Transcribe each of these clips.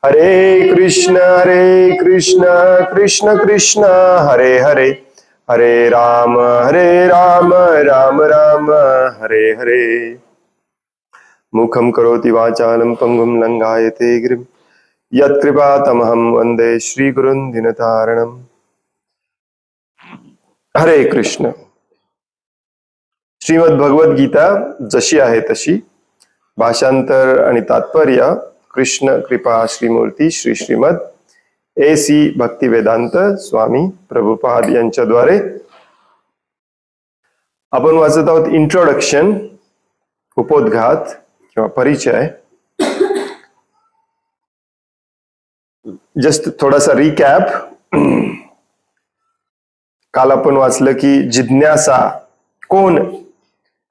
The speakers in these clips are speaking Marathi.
हरे कृष्ण कृष्ण कृष्ण हरे हरे, हरे राम राम राम हरे हरे। मुखं करोति वाचालं पंगुं लंघायते गिरिं यत्कृपातमहं वन्दे श्रीगुरुं दीनतारिणम्। हरे कृष्ण। श्रीमद भगवद गीता जशी आहे तशी, भाषांतर आणि तात्पर्य कृष्ण कृपा श्रीमूर्ती श्री श्रीमद AC भक्तिवेदांत स्वामी प्रभुपाद यांच्याद्वारे आपण वाचत आहोत इंट्रोडक्शन, उपोद्घात किंवा परिचय। जस्ट थोडासा रिकॅप। काल आपण वाचलं की जिज्ञासा कोण,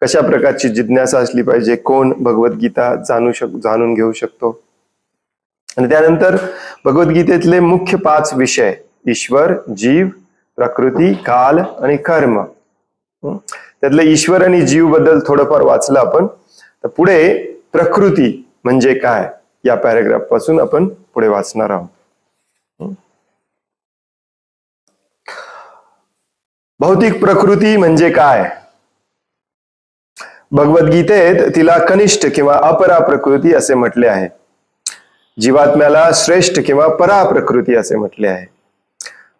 कशा प्रकारची जिज्ञासा असली पाहिजे, कोण भगवद्गीता जाणून घेऊ शकतो, आणि त्यानंतर भगवद्गीतेतले मुख्य 5 विषय, ईश्वर, जीव, प्रकृती, काल आणि कर्म। त्यातले ईश्वर आणि जीव बद्दल थोडंफार वाचलं आपण। तर पुढे प्रकृती म्हणजे काय या पॅराग्राफ पासून आपण पुढे वाचणार आहोत। भौतिक प्रकृती म्हणजे काय? भगवद्गीतेत तिला कनिष्ठ किंवा अपरा प्रकृती असे म्हटले आहे। जीवात्म्याला श्रेष्ठ किंवा परा प्रकृती असे म्हटले आहे।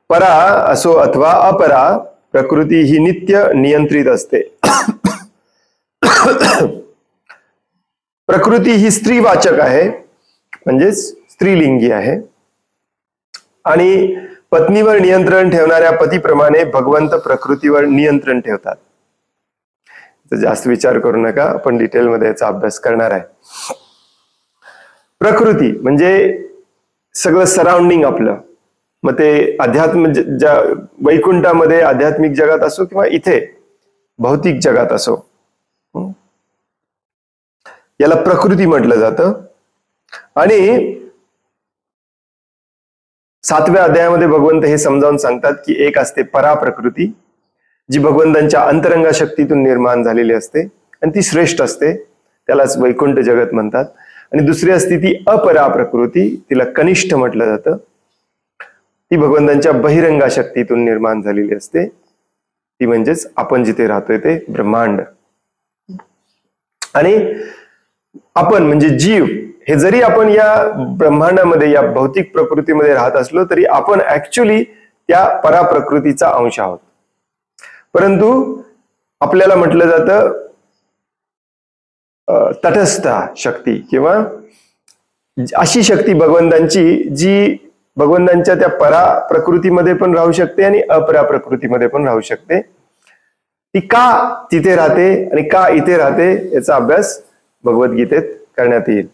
परा असो अथवा अपरा प्रकृती ही नित्य नियंत्रित असते। प्रकृती ही स्त्रीवाचक आहे, म्हणजेच स्त्रीलिंगी आहे, आणि पत्नीवर नियंत्रण ठेवणाऱ्या पतीप्रमाणे भगवंत प्रकृतीवर नियंत्रण ठेवतात। तर जास्त विचार करू नका, आपण डिटेलमध्ये याचा अभ्यास करणार आहे। प्रकृती म्हणजे सगळं सराउंडिंग आपलं, मग ते अध्यात्म ज्या वैकुंठामध्ये आध्यात्मिक जगात असो किंवा इथे भौतिक जगात असो, याला प्रकृती म्हटलं जातं। आणि 7व्या अध्यायामध्ये भगवंत हे समजावून सांगतात की एक असते परा प्रकृती, जी भगवंतांच्या अंतरंगा शक्तीतून निर्माण झालेली असते आणि ती श्रेष्ठ असते, त्यालाच वैकुंठ जगत म्हणतात। आणि दुसरी असते ती अपरा प्रकृती, तिला कनिष्ठ म्हटलं जातं, ती भगवंतांच्या बहिरंगा शक्तीतून निर्माण झालेली असते, ती म्हणजेच आपण जिथे राहतोय ते ब्रह्मांड। आणि आपण म्हणजे जीव, हे जरी आपण या ब्रह्मांडामध्ये या भौतिक प्रकृतीमध्ये राहत असलो तरी आपण ऍक्च्युली त्या परा प्रकृतीचा अंश आहोत। परंतु आपल्याला म्हटलं जातं तटस्थ शक्ती किंवा अशी शक्ती भगवंतांची जी भगवंतांच्या त्या परा प्रकृतीमध्ये पण राहू शकते आणि अपरा प्रकृतीमध्ये पण राहू शकते। ती का तिथे राहते आणि का इथे राहते याचा अभ्यास भगवद्गीतेत करण्यात येईल।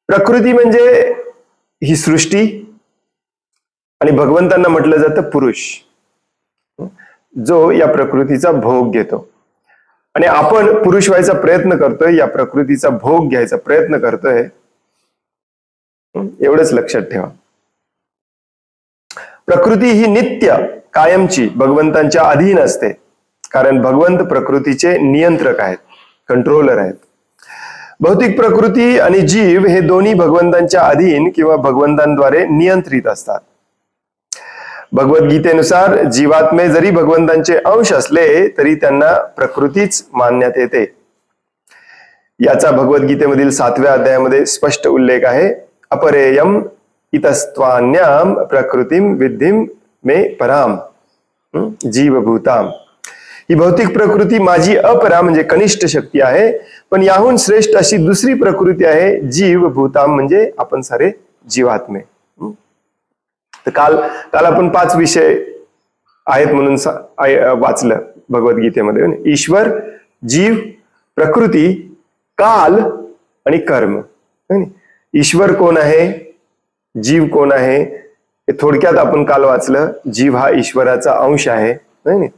प्रकृती म्हणजे ही सृष्टी, आणि भगवंतांना म्हटलं जातं पुरुष, जो या प्रकृतीचा भोग घेतो। आणि आपण पुरुष व्हायचा प्रयत्न करतोय, या प्रकृतीचा भोग घ्यायचा प्रयत्न करतोय, एवढंच लक्षात ठेवा। प्रकृती ही नित्य कायमची भगवंतांच्या अधीन असते, कारण भगवंत प्रकृतीचे नियंत्रक आहेत, कंट्रोलर आहेत। भौतिक प्रकृती आणि जीव हे दोन्ही भगवंतांच्या अधीन किंवा भगवंतांद्वारे नियंत्रित असतात। भगवद्गीतेनुसार जीवात्मे जरी भगवंतांचे अंश असले तरी त्यांना प्रकृतीच मानण्यात येते। याचा भगवद्गीतेमधील 7व्या अध्यायामध्ये स्पष्ट उल्लेख आहे। अपरेयम इतस्त्वान्याम प्रकृतीम विद्धीम मे पराम जीवभूताम। ही भौतिक प्रकृती माझी अपरा म्हणजे कनिष्ठ शक्ती आहे, पण याहून श्रेष्ठ अशी दुसरी प्रकृती आहे जीवभूताम, म्हणजे आपण सारे जीवात्मे। तर काल आपण 5 विषय आहेत म्हणून वाचलं भगवद्गीतेमध्ये, ईश्वर, जीव, प्रकृती, काल आणि कर्म। ईश्वर कोण आहे, जीव कोण आहे हे थोडक्यात आपण काल वाचलं। जीव हा ईश्वराचा अंश आहे, नाही?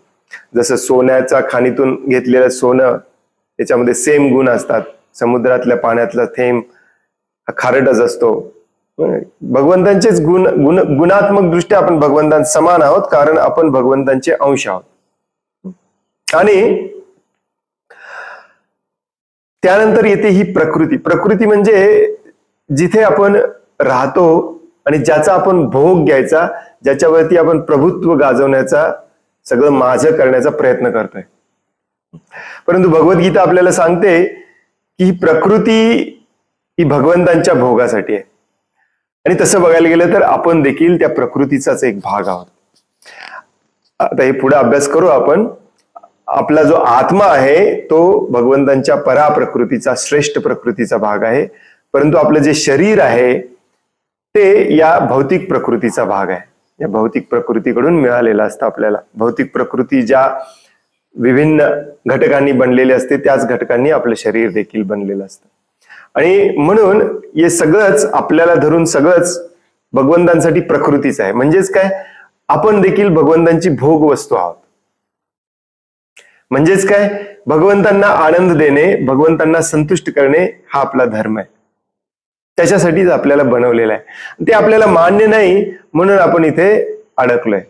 जसं सोन्याच्या खाणीतून घेतलेलं सोनं, त्याच्यामध्ये सेम गुण असतात। समुद्रातल्या पाण्यातला थेंब हा खारटच असतो। भगवंतांचेच गुणात्मक दृष्ट्या आपण भगवंतां समान आहोत, कारण आपण भगवंतांचे अंश आहोत। आणि त्यानंतर येते ही प्रकृती। प्रकृती म्हणजे जिथे आपण राहतो आणि ज्याचा आपण भोग घ्यायचा, ज्याच्यावरती आपण प्रभुत्व गाजवण्याचा, सगळं माझं करण्याचा प्रयत्न करतोय. परंतु भगवद्गीता आपल्याला सांगते की ही प्रकृती ही भगवंतांच्या भोगासाठी आहे. आणि तसं बघायला गेलं तर आपण देखील त्या प्रकृतीचाच एक भाग आहोत. आता हे पुढे अभ्यास करू आपण. आपला जो आत्मा आहे तो भगवंतांच्या परा प्रकृतीचा, श्रेष्ठ प्रकृतीचा भाग आहे. परंतु आपलं जे शरीर आहे ते या भौतिक प्रकृतीचा भाग आहे. या भौतिक प्रकृतीकडून मिळालेला असतं आपल्याला. भौतिक प्रकृती ज्या विभिन्न घटकांनी बनलेली असते त्याच घटकांनी आपलं शरीर देखील बनलेलं असतं. आणि म्हणून हे सगळंच आपल्याला धरून सगळंच भगवंतांसाठी प्रकृतीच आहे. म्हणजेच काय, आपण देखील भगवंतांची भोग वस्तू आहोत. म्हणजेच काय, भगवंतांना आनंद देणे, भगवंतांना संतुष्ट करणे हा आपला धर्म आहे. त्याच्यासाठीच आपल्याला बनवलेला आहे. ते आपल्याला मान्य नाही म्हणून आपण इथे अडकलोय.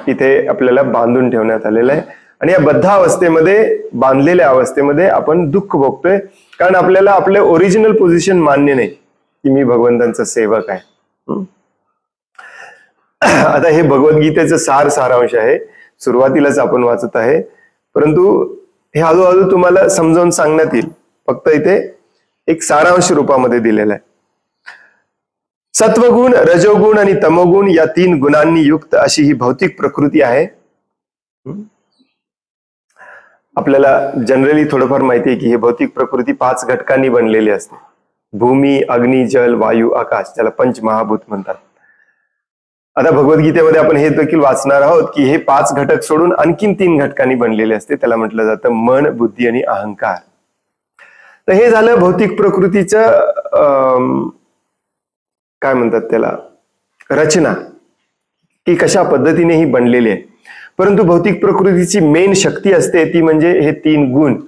इथे आपल्याला बांधून ठेवण्यात आलेलं आहे आणि या बद्ध अवस्थेमध्ये, बांधलेल्या अवस्थेमध्ये आपण दुःख भोगतोय. कारण आपल्याला आपले ओरिजिनल पोझिशन मान्य नाही की मी भगवंतांचा सेवक आहे. आता हे भगवद्गीतेचं सारांश आहे. सुरुवातीलाच आपण वाचत आहे, परंतु हे हळूहळू तुम्हाला समजावून सांगण्यात येईल. फक्त इथे एक सारांश रूपामध्ये दिलेला आहे. सत्वगुण, रजोगुण आणि तमोगुण या 3 गुणांनी युक्त अशी ही भौतिक प्रकृती आहे. आपल्याला जनरली थोडंफार माहिती आहे की ही भौतिक प्रकृती 5 घटकांनी बनलेली असते. भूमी, अग्नी, जल, वायू, आकाश, त्याला पंचमहाभूत म्हणतात. आता भगवद्गीतेमध्ये आपण हे देखील वाचणार आहोत की हे 5 घटक सोडून आणखीन 3 घटकांनी बनलेले असते. त्याला म्हटलं जातं मन, बुद्धी आणि अहंकार. तर हे झालं भौतिक प्रकृतीचं काय म्हणतात त्याला, रचना, की कशा पद्धतीने ही बनलेली आहे. परंतु भौतिक प्रकृतीची मेन शक्ती असते ती म्हणजे हे 3 गुण,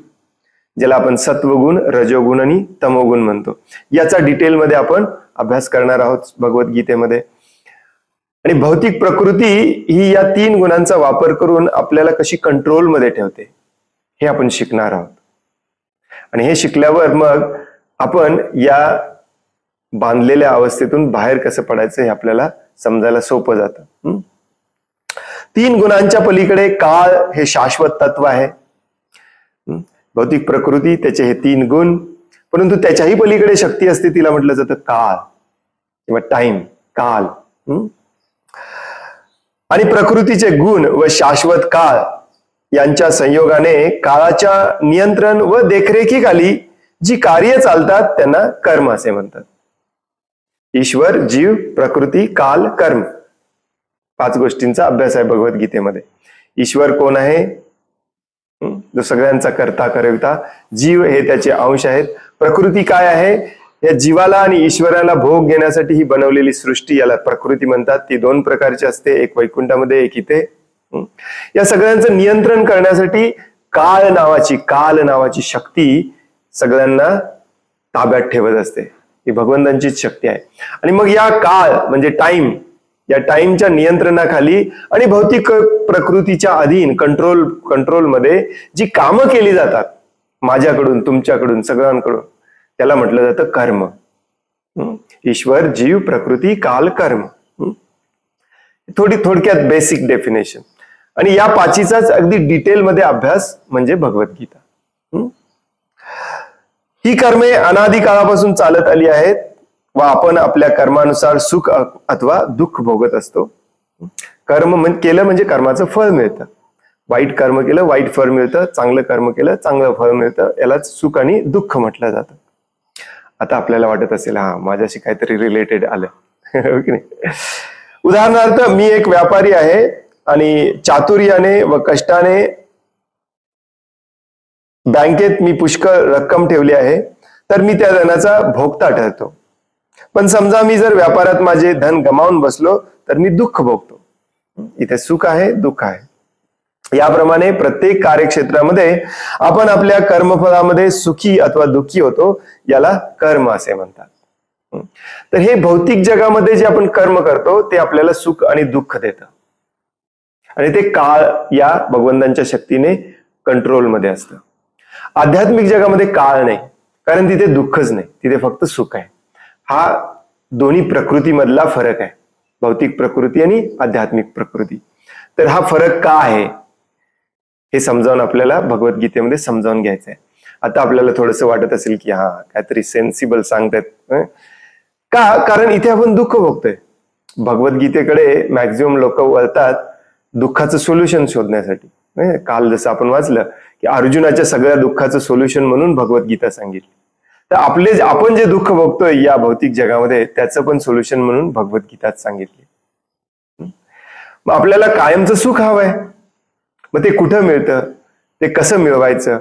ज्याला आपण सत्वगुण, रजोगुण आणि तमोगुण म्हणतो. याचा डिटेलमध्ये आपण अभ्यास करणार आहोत भगवद्गीतेमध्ये. आणि भौतिक प्रकृती ही या 3 गुणांचा वापर करून आपल्याला कशी कंट्रोलमध्ये ठेवते हे आपण शिकणार आहोत. आणि हे शिकल्यावर मग आपण या बांधलेल्या अवस्थेतून बाहेर कसं पडायचं हे आपल्याला समजायला सोपं जातं. 3 गुणांच्या पलीकडे काळ हे शाश्वत तत्व आहे. भौतिक प्रकृती, त्याचे हे 3 गुण, परंतु त्याच्याही पलीकडे शक्ती असते, तिला म्हटलं जातं काळ किंवा टाइम, काल. आणि प्रकृतीचे गुण व शाश्वत काळ यांच्या संयोगाने काळाच्या नियंत्रण व देखरेखीखाली जी कार्य चालतात त्यांना कर्म असे म्हणतात. ईश्वर, जीव, प्रकृती, काल, कर्म, 5 गोष्टींचा अभ्यास आहे भगवद्गीतेमध्ये. ईश्वर कोण आहे? जो सगळ्यांचा कर्ता करविता. जीव हे त्याचे अंश आहेत. प्रकृती काय आहे? या जीवाला आणि ईश्वराला भोग घेण्यासाठी ही बनवलेली सृष्टी, याला प्रकृती म्हणतात. ती 2 प्रकारची असते, एक वैकुंठामध्ये, एक इथे. या सगळ्यांचं नियंत्रण करण्यासाठी काल नावाची शक्ती सगळ्यांना ताब्यात ठेवत असते. ही भगवंतांचीच शक्ती आहे. आणि मग या काळ म्हणजे टाइम, या टाइमच्या नियंत्रणाखाली आणि भौतिक प्रकृतीच्या अधीन कंट्रोलमध्ये जी कामं केली जातात माझ्याकडून, तुमच्याकडून, सगळ्यांकडून, त्याला म्हटलं जातं कर्म. ईश्वर, जीव, प्रकृती, काल, कर्म. थोडक्यात बेसिक डेफिनेशन. आणि या 5चाच अगदी डिटेलमध्ये अभ्यास म्हणजे भगवद्गीता. ही कर्मे अनादी काळापासून चालत आली आहेत व आपण आपल्या कर्मानुसार सुख अथवा दुःख भोगत असतो. कर्म केलं म्हणजे कर्माचं फळ मिळतं. वाईट कर्म केलं वाईट फळ मिळतं, चांगलं कर्म केलं चांगलं फळ मिळतं. यालाच सुख आणि दुःख म्हटलं जातं. आता आपल्याला वाटत असेल हा माझ्याशी काहीतरी रिलेटेड आलं, हो की नाही? उदाहरणार्थ, मी एक व्यापारी आहे आणि चातुर्याने व कष्टाने बँकेत मी पुष्कळ रक्कम ठेवली आहे, तर मी त्या धनाचा भोगता ठरतो. पण समजा मी जर व्यापारात माझे धन गमावून बसलो तर मी दुःख भोगतो. इथे सुख आहे, दुःख आहे. याप्रमाणे प्रत्येक कार्यक्षेत्रामध्ये आपण आपल्या कर्मफळामध्ये सुखी अथवा दुःखी होतो. याला कर्म असे म्हणतात. तर हे भौतिक जगामध्ये जे आपण कर्म करतो ते आपल्याला सुख आणि दुःख देतं. आणि ते काळ या भगवंतांच्या शक्तीने कंट्रोलमध्ये असतं. आध्यात्मिक जगामध्ये काळ नाही, कारण तिथे दुःखच नाही, तिथे फक्त सुख आहे. हा दोन्ही प्रकृतीमधला फरक आहे, भौतिक प्रकृती आणि आध्यात्मिक प्रकृती. तर हा फरक का आहे हे समजावून आपल्याला भगवद्गीतेमध्ये समजावून घ्यायचं आहे. आता आपल्याला थोडंसं वाटत असेल की हा काहीतरी सेन्सिबल सांगतायत का, कारण इथे आपण दुःख भोगतोय. भगवद्गीतेकडे मॅक्झिमम लोक वळतात दुःखाचं सोल्युशन शोधण्यासाठी. काल जसं आपण वाचलं की अर्जुनाच्या सगळ्या दुःखाचं सोल्युशन म्हणून भगवद्गीता सांगितली. तर आपण जे दुःख भोगतोय या भौतिक जगामध्ये त्याचं पण सोल्युशन म्हणून भगवद्गीतात सांगितले. मग आपल्याला कायमचं सुख हवंय, मग ते कुठं मिळतं, ते कसं मिळवायचं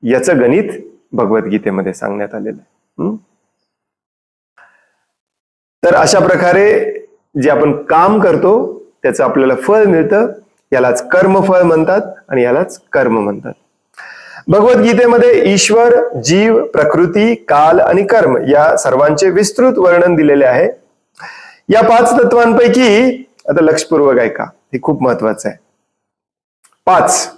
याचं गणित भगवद्गीतेमध्ये सांगण्यात आलेलं आहे. तर अशा प्रकारे जे आपण काम करतो त्याचं आपल्याला फळ मिळतं, यालाच कर्मफळ म्हणतात आणि यालाच कर्म म्हणतात. भगवद्गीतेमध्ये ईश्वर, जीव, प्रकृती, काल आणि कर्म या सर्वांचे विस्तृत वर्णन दिलेले आहे. या 5 तत्वांपैकी आता लक्षपूर्वक ऐका, हे खूप महत्वाचं आहे. 5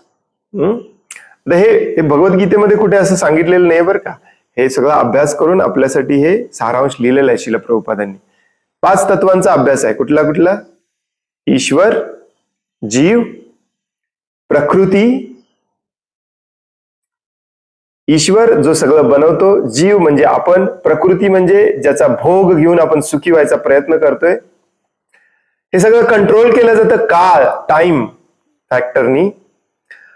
हे भगवद्गीतेमध्ये कुठे असं सांगितलेलं नाही बरं का, हे सगळं अभ्यास करून आपल्यासाठी हे सारांश लिहिलेला आहे श्रील प्रभुपादांनी. 5 तत्वांचा अभ्यास आहे. कुठला कुठला? ईश्वर, जीव, प्रकृती, ईश्वर जो सगळं बनवतो, जीव म्हणजे आपण, प्रकृती म्हणजे ज्याचा भोग घेऊन आपण सुखी व्हायचा प्रयत्न करतोय, हे सगळं कंट्रोल केलं जातं काळ, टाइम फॅक्टरनी,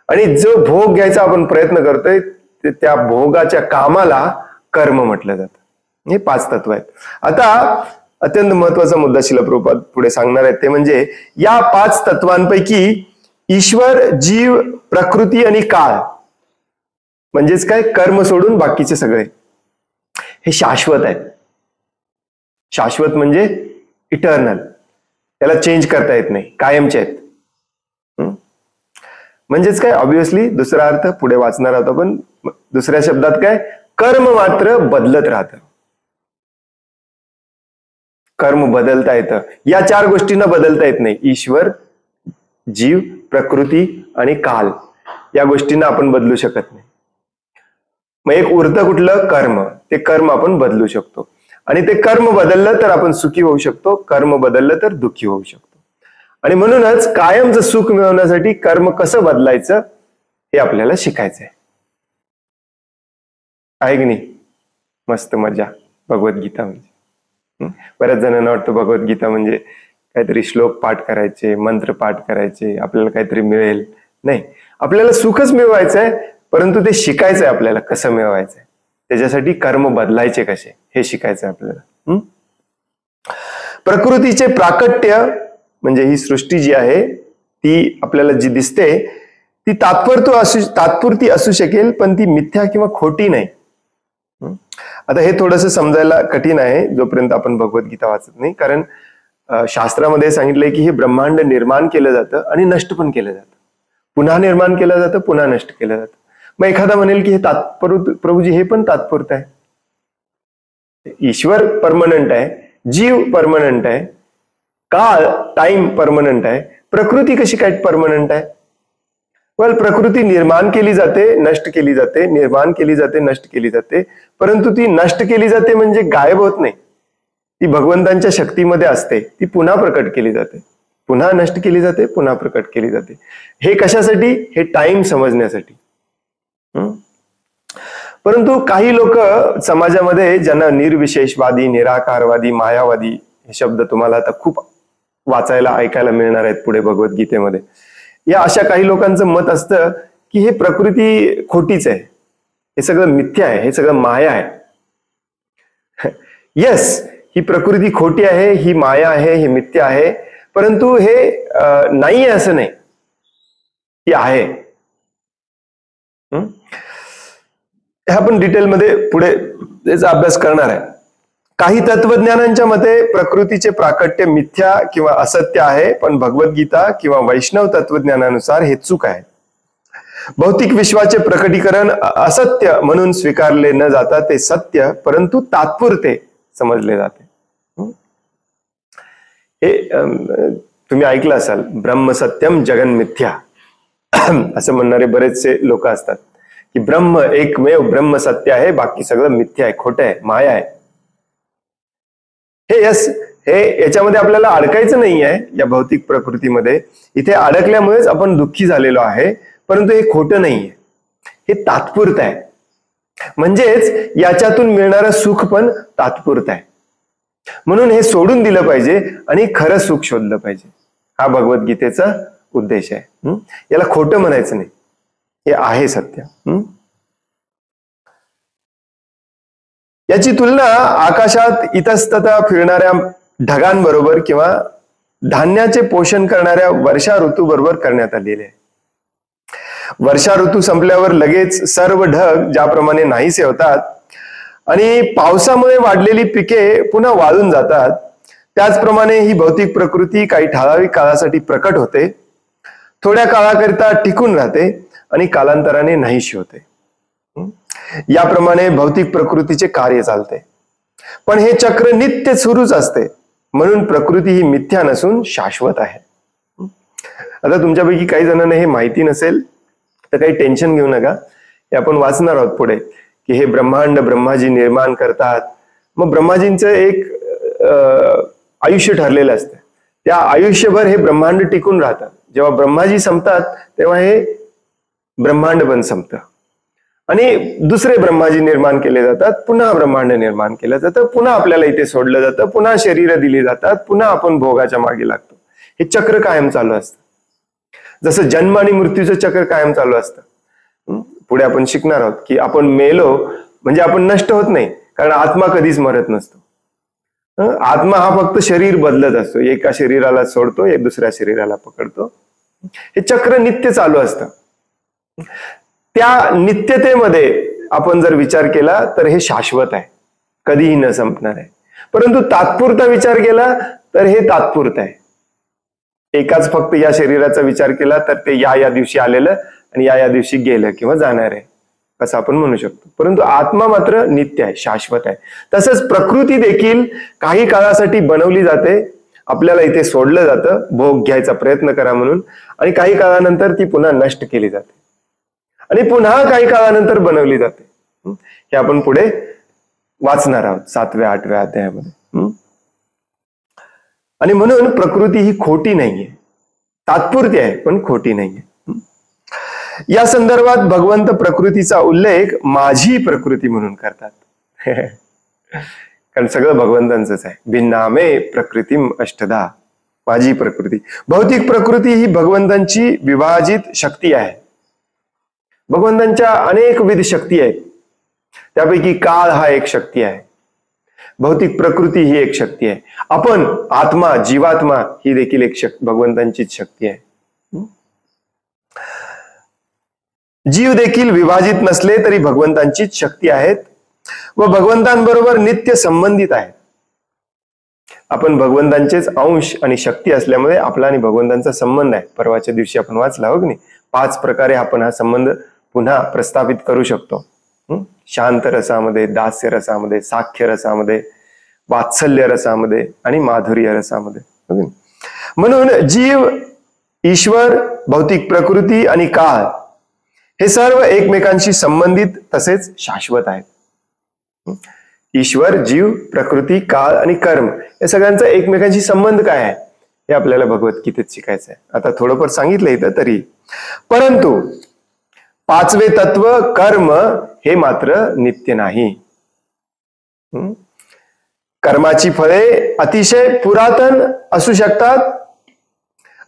आणि जो भोग घ्यायचा आपण प्रयत्न करतोय त्या भोगाच्या कामाला कर्म म्हटलं जातं. हे 5 तत्व आहेत. आता अत्यंत महत्वाचा मुद्दा श्रील प्रभुपाद पुढे सांगणार आहेत, ते म्हणजे या 5 तत्वांपैकी ईश्वर, जीव, प्रकृती आणि काळ म्हणजेच काय, कर्म सोडून बाकीचे सगळे हे शाश्वत आहेत. शाश्वत म्हणजे इटर्नल, त्याला चेंज करता येत नाही, कायमचे आहेत. म्हणजेच काय, ऑब्विसली दुसरा अर्थ पुढे वाचणार आहोत आपण. दुसऱ्या शब्दात काय, कर्म मात्र बदलत राहतं. कर्म बदलता येतं, या 4 गोष्टींना बदलता येत नाही. ईश्वर, जीव, प्रकृती आणि काल या गोष्टींना आपण बदलू शकत नाही. मग एक उरतं कुठलं, कर्म. ते कर्म आपण बदलू शकतो, आणि ते कर्म बदललं तर आपण सुखी होऊ शकतो, कर्म बदललं तर दुःखी होऊ शकतो. आणि म्हणूनच कायमचं सुख मिळवण्यासाठी कर्म कसं बदलायचं हे आपल्याला शिकायचंय. आहे की नाही? मस्त मजा भगवद्गीता म्हणजे. बऱ्याच जणांना वाटतं भगवद्गीता म्हणजे काहीतरी श्लोक पाठ करायचे, मंत्र पाठ करायचे, आपल्याला काहीतरी मिळेल. नाही, आपल्याला सुखच मिळवायचंय, परंतु ते शिकायचंय आपल्याला कसं मिळवायचंय. त्याच्यासाठी कर्म बदलायचे कसे हे शिकायचंय आपल्याला. प्रकृतीचे प्राकट्य म्हणजे ही सृष्टी जी आहे ती आपल्याला जी दिसते ती तात्पुरती असू शकेल, पण ती मिथ्या किंवा खोटी नाही. आता हे थोडंसं समजायला कठीण आहे जोपर्यंत आपण भगवद्गीता वाचत नाही, कारण शास्त्रामध्ये सांगितलंय की हे ब्रह्मांड निर्माण केलं जातं आणि नष्ट पण केलं जातं, पुन्हा निर्माण केलं जातं, पुन्हा नष्ट केलं जातं. मग एखादा म्हणेल की हे प्रभूजी हे पण तात्पुरतं आहे. ईश्वर परमनंट आहे, जीव परमनंट आहे, काळ टाइम परमनंट आहे, प्रकृती कशी काय परमनंट आहे? वेल, प्रकृती निर्माण केली जाते, नष्ट केली जाते, निर्माण केली जाते, नष्ट केली जाते, परंतु ती नष्ट केली जाते म्हणजे गायब होत नाही. ती भगवंतांच्या शक्तीमध्ये असते, ती पुन्हा प्रकट केली जाते, पुन्हा नष्ट केली जाते, पुन्हा प्रकट केली जाते. हे कशासाठी? हे टाइम समजण्यासाठी. परंतु काही लोक समाजामध्ये ज्यांना निर्विशेषवादी, निराकारवादी, मायावादी हे शब्द तुम्हाला आता खूप वाचायला ऐकायला मिळणार आहेत पुढे भगवद्गीतेमध्ये, या अशा काही लोकांचं मत असतं की हे प्रकृती खोटीच आहे, हे सगळं मिथ्या आहे, हे सगळं माया आहे. येस, ही प्रकृती खोटी आहे, ही माया आहे, हे मिथ्या आहे, परंतु हे नाही आहे असं नाही, ती आहे. हे आपण डिटेलमध्ये पुढे त्याचा अभ्यास करणार आहे. काही तत्वज्ञानांच्या मते प्रकृतीचे प्राकट्य मिथ्या किंवा असत्य आहे, पण भगवद्गीता किंवा वैष्णव तत्वज्ञानानुसार हे चूक आहे. भौतिक विश्वाचे प्रकटीकरण असत्य म्हणून स्वीकारले न जाता ते सत्य परंतु तात्पुरते समजले जाते. हे तुम्ही ऐकलं असाल, ब्रह्म सत्यम जगन मिथ्या असं म्हणणारे बरेचसे लोक असतात की ब्रह्म एकमेव ब्रह्म सत्य आहे, बाकी सगळं मिथ्या आहे, खोटं आहे, माया आहे. हे याच्यामध्ये आपल्याला अडकायचं नाही आहे या भौतिक प्रकृतीमध्ये. इथे अडकल्यामुळेच आपण दुःखी झालेलो आहे, परंतु हे खोटं नाहीये, हे तात्पुरतं आहे. म्हणजेच याच्यातून मिळणारं सुख पण तात्पुरतं आहे. म्हणून हे सोडून दिलं पाहिजे आणि खरं सुख शोधलं पाहिजे. हा भगवद्गीतेचा उद्देश आहे. याला खोटं म्हणायचं नाही, हे आहे सत्य. याची तुलना आकाशात इतस्ततः फिरणाऱ्या ढगांबरोबर किंवा धान्याचे पोषण करणाऱ्या वर्षा ऋतू बरोबर करण्यात आलेली आहे. वर्षा ऋतू संपल्यावर लगेच सर्व ढग ज्याप्रमाणे नाहीसे होतात आणि पावसामुळे वाढलेली पिके पुन्हा वाळून जातात, त्याचप्रमाणे ही भौतिक प्रकृती काही ठराविक काळासाठी प्रकट होते, थोड्या काळाकरिता टिकून राहते आणि कालांतराने नाहीशी होते. याप्रमाणे भौतिक प्रकृतीचे कार्य चालते. पण हे चक्र नित्य सुरूच असते, म्हणून प्रकृती ही मिथ्या नसून शाश्वत आहे. आता तुमच्यापैकी काही जणांना हे माहिती नसेल तर काही टेन्शन घेऊ नका. हे आपण वाचणार आहोत पुढे की हे ब्रह्मांड ब्रह्माजी निर्माण करतात. मग ब्रह्माजींचं एक आयुष्य ठरलेलं असतं, त्या आयुष्यभर हे ब्रह्मांड टिकून राहतात. जेव्हा ब्रह्माजी संपतात तेव्हा हे ब्रह्मांड पण संपतं आणि दुसरे ब्रह्माजी निर्माण केले जातात, पुन्हा ब्रह्मांड निर्माण केलं जातं, पुन्हा आपल्याला इथे सोडलं जातं, पुन्हा शरीरं दिली जातात, पुन्हा आपण भोगाच्या मागे लागतो. हे चक्र कायम चालू असतं. जसं जन्म आणि मृत्यूचं चक्र कायम चालू असतं. पुढे आपण शिकणार आहोत की आपण मेलो म्हणजे आपण नष्ट होत नाही, कारण आत्मा कधीच मरत नसतो. आत्मा हा फक्त शरीर बदलत असतो, एका शरीराला सोडतो, एक दुसऱ्या शरीराला पकडतो. हे चक्र नित्य चालू असतं. त्या नित्यतेमध्ये आपण जर विचार केला तर हे शाश्वत आहे, कधीही न संपणार आहे. परंतु तात्पुरता विचार केला तर हे तात्पुरतं आहे. एकाच फक्त या शरीराचा विचार केला तर ते या दिवशी आलेलं आणि या दिवशी गेलं किंवा जाणार आहे असं आपण म्हणू शकतो. परंतु आत्मा मात्र नित्य आहे, शाश्वत आहे. तसंच प्रकृती देखील काही काळासाठी बनवली जाते, आपल्याला इथे सोडलं जातं भोग घ्यायचा प्रयत्न करा म्हणून, आणि काही काळानंतर ती पुन्हा नष्ट केली जाते आणि पुन्हा काही काळानंतर बनवली जाते. हे आपण पुढे वाचणार आहोत 7व्या 8व्या अध्यायामध्ये. आणि म्हणून प्रकृती ही खोटी नाहीये, तात्पुरती आहे पण खोटी नाहीये. या संदर्भात भगवंत प्रकृतीचा उल्लेख माझी प्रकृती म्हणून करतात. कारण सगळं भगवंतांचंच आहे. भिन्नामे प्रकृतीम अष्टधा, माझी प्रकृती. भौतिक प्रकृती ही भगवंतांची विभाजित शक्ती आहे. भगवंतांच्या अनेकविध शक्ती आहेत, त्यापैकी काळ हा एक शक्ती आहे, भौतिक प्रकृती ही एक शक्ती आहे, आपण आत्मा जीवात्मा ही देखील एक भगवंतांचीच शक्ती आहे. जीव देखील विभाजित नसले तरी भगवंतांचीच शक्ती आहेत व भगवंतांबरोबर नित्य संबंधित आहेत. आपण भगवंतांचेच अंश आणि शक्ती असल्यामुळे आपला आणि भगवंतांचा संबंध आहे. परवाच्या दिवशी आपण वाचला हो की नाही, 5 प्रकारे आपण हा संबंध पुन्हा प्रस्थापित करू शकतो. शांत रसामध्ये, दास्य रसामध्ये, साख्य रसामध्ये, वात्सल्य रसामध्ये आणि माधुर्य रसामध्ये. म्हणून जीव, ईश्वर, भौतिक प्रकृती आणि काळ हे सर्व एकमेकांशी संबंधित तसेच शाश्वत आहेत. ईश्वर, जीव, प्रकृती, काळ आणि कर्म या सगळ्यांचा एकमेकांशी संबंध काय आहे हे आपल्याला भगवद्गीतेत शिकायचं आहे. आता थोडंफार सांगितलं इथं तरी, परंतु 5वे तत्व कर्म हे मात्र नित्य नाही. कर्माची फळे अतिशय पुरातन असू शकतात.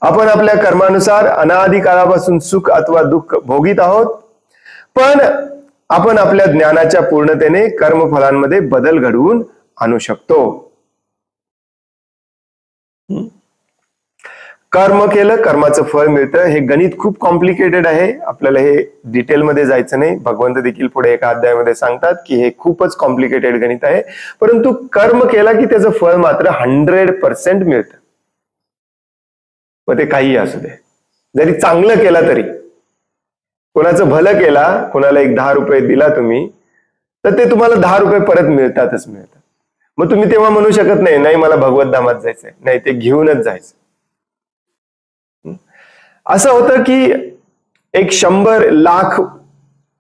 आपण आपल्या कर्मानुसार अनादी काळापासून सुख अथवा दुःख भोगीत आहोत, पण आपण आपल्या ज्ञानाच्या पूर्णतेने कर्मफलांमध्ये बदल घडवून आणू शकतो. कर्म केलं, कर्माचं फळ मिळतं. हे गणित खूप कॉम्प्लिकेटेड आहे, आपल्याला हे डिटेलमध्ये जायचं नाही. भगवंत देखील पुढे एका अध्यायामध्ये सांगतात की हे खूपच कॉम्प्लिकेटेड गणित आहे. परंतु कर्म केला की त्याचं फळ मात्र 100% मिळतं. मग ते काही असू दे, जरी चांगलं केलं तरी. कोणाचं भलं केला, कोणाला एक 10 रुपये दिला तुम्ही, तर ते तुम्हाला 10 रुपये परत मिळतातच मिळतात. मग तुम्ही तेव्हा म्हणू शकत नाही, नाही मला भगवत धामात जायचंय, नाही ते घेऊनच जायचं. असं होतं की एक 100 लाख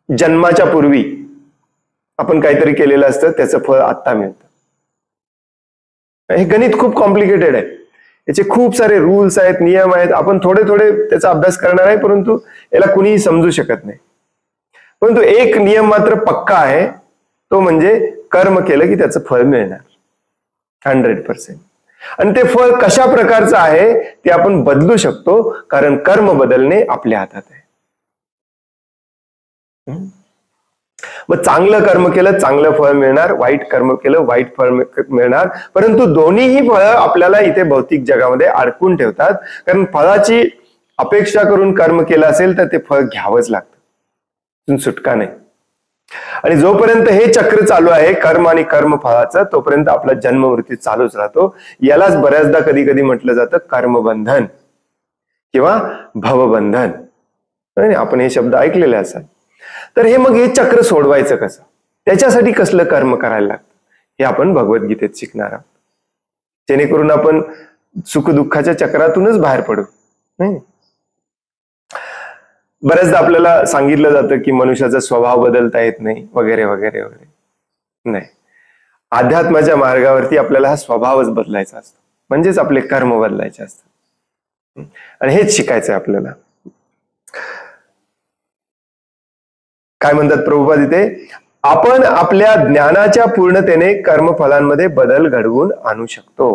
जन्माच्या पूर्वी आपण काहीतरी केलेलं असतं, त्याचं फळ आत्ता मिळतं. हे गणित खूप कॉम्प्लिकेटेड आहे. याचे खूप सारे रूल्स आहेत, नियम आहेत. आपण थोडे थोडे त्याचा अभ्यास करणार आहे, परंतु याला कुणीही समजू शकत नाही. परंतु एक नियम मात्र पक्का आहे, तो म्हणजे कर्म केलं की त्याचं फळ मिळणार 100%. आणि ते फळ कशा प्रकारचं आहे ते आपण बदलू शकतो, कारण कर्म बदलणे आपल्या हातात आहे. मग चांगलं कर्म केलं चांगलं फळ मिळणार, वाईट कर्म केलं वाईट फळ मिळणार. परंतु दोन्हीही फळं आपल्याला इथे भौतिक जगामध्ये अडकून ठेवतात, कारण फळाची अपेक्षा करून कर्म केलं असेल तर ते फळ घ्यावंच लागतं, सुटका नाही. आणि जोपर्यंत हे चक्र चालू आहे कर्म आणि कर्म फळाचं, तोपर्यंत आपला जन्म मृत्यू चालूच राहतो. यालाच बऱ्याचदा कधी कधी म्हटलं जातं कर्मबंधन किंवा भवबंधन. आपण हे शब्द ऐकलेले असाल. तर हे चक्र सोडवायचं कसं, त्याच्यासाठी कसलं कर्म करायला लागतं हे आपण भगवद्गीतेत शिकणार आहोत, जेणेकरून आपण सुखदुःखाच्या चक्रातूनच बाहेर पडू. नाही, बऱ्याचदा आपल्याला सांगितलं जातं की मनुष्याचा स्वभाव बदलता येत नाही वगैरे वगैरे वगैरे. नाही, अध्यात्माच्या मार्गावरती आपल्याला हा स्वभावच बदलायचा असतो, म्हणजेच आपले कर्म बदलायचे असतात. आणि हेच शिकायचंय आपल्याला. काय म्हणतात प्रभुपाद इथे, आपण आपल्या ज्ञानाच्या पूर्णतेने कर्मफलांमध्ये बदल घडवून आणू शकतो.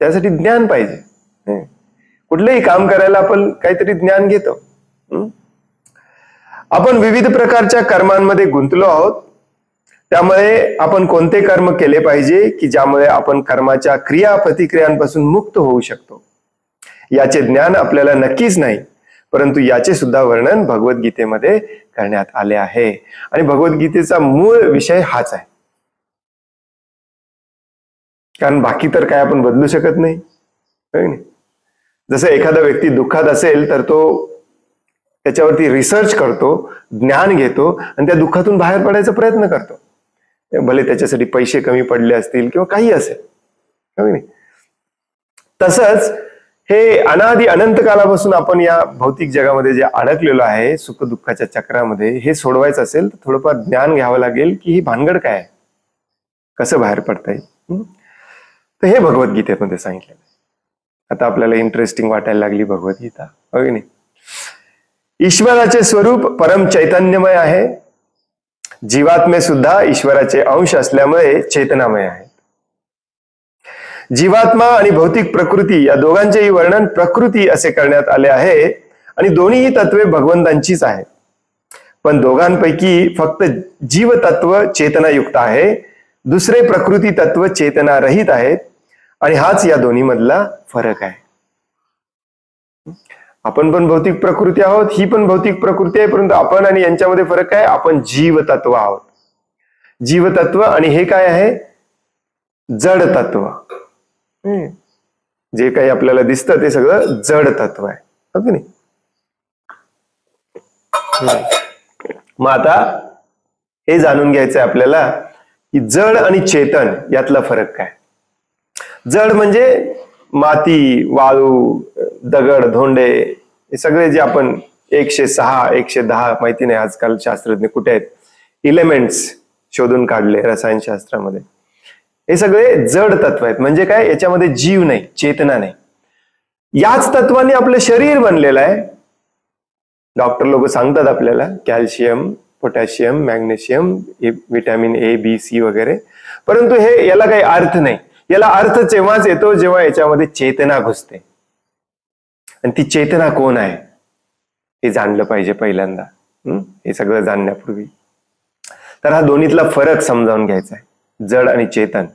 त्यासाठी ज्ञान पाहिजे. कुठलंही काम करायला आपण काहीतरी ज्ञान घेतो. आपण विविध प्रकारच्या कर्मांमध्ये गुंतलो आहोत, त्यामुळे आपण कोणते कर्म केले पाहिजे की ज्यामुळे आपण कर्माच्या क्रिया प्रतिक्रियांपासून मुक्त होऊ शकतो, याचे ज्ञान आपल्याला नक्कीच नाही. परंतु याचे सुद्धा वर्णन भगवद्गीतेमध्ये करण्यात आले आहे. आणि भगवद्गीतेचा मूळ विषय हाच आहे, कारण बाकी तर काय आपण बदलू शकत नाही. जसं एखादा व्यक्ती दुःखात असेल तर तो त्याच्यावरती रिसर्च करतो, ज्ञान घेतो आणि त्या दुःखातून बाहेर पडायचा प्रयत्न करतो, भले त्याच्यासाठी पैसे कमी पडले असतील किंवा काही असेल. तसंच हे अनादि अनंत कालापासून आपण या भौतिक जगामध्ये जे अडकलेलो आहे सुख दुःखाच्या चक्रामध्ये, हे सोडवायचं असेल तर थोडंफार ज्ञान घ्यावं लागेल की ही भानगड काय आहे, कसं बाहेर पडता येईल. तर हे भगवद्गीतेमध्ये सांगितलेलं आहे. आता आपल्याला इंटरेस्टिंग वाटायला लागली भगवद्गीता, हो की नाही. ईश्वराचे स्वरूप परम चैतन्यमय आहे. जीवात्मे सुद्धा ईश्वराचे अंश असल्यामुळे चेतनामय आहेत. जीवात्मा आणि भौतिक प्रकृती या दोघांचेही वर्णन प्रकृती असे करण्यात आले आहे. आणि दोन्हीही तत्वे भगवंतांचीच आहेत. पण दोघांपैकी फक्त जीव तत्व चेतनायुक्त आहे, दुसरे प्रकृती तत्व चेतना रहित आहेत. आणि हाच या दोन्ही मधला फरक आहे. आपण पण भौतिक प्रकृती आहोत, ही पण भौतिक प्रकृती आहे, परंतु आपण आणि यांच्यामध्ये फरक आहे, आपण जीव तत्व आहोत. जीव तत्व आणि हे काय आहे, जड तत्व. जे काही आपल्याला दिसतं ते सगळं जड तत्व आहे, हो की नाही. मग आता हे जाणून घ्यायचंय आपल्याला की जड आणि चेतन यातला फरक काय. जड म्हणजे माती, वाळू, दगड, धोंडे, हे सगळे जे आपण 106, 110 माहिती नाही आजकाल शास्त्रज्ञ कुठे आहेत, इलेमेंट्स शोधून काढले रसायनशास्त्रामध्ये, हे सगळे जड तत्व आहेत. म्हणजे काय, याच्यामध्ये जीव नाही, चेतना नाही. याच तत्वाने आपलं शरीर बनलेलं आहे. डॉक्टर लोक सांगतात आपल्याला calcium, potassium, magnesium, vitamin A, B, C वगैरे, परंतु याला काही अर्थ नाही. याला अर्थ तेव्हाच येतो जेव्हा याच्यामध्ये चेतना घुसते. आणि ती चेतना कोण आहे हे जाणलं पाहिजे पहिल्यांदा, हे सगळं जाणण्यापूर्वी. तर हा दोन्हीतला फरक समजावून घ्यायचा आहे, जड आणि चेतन.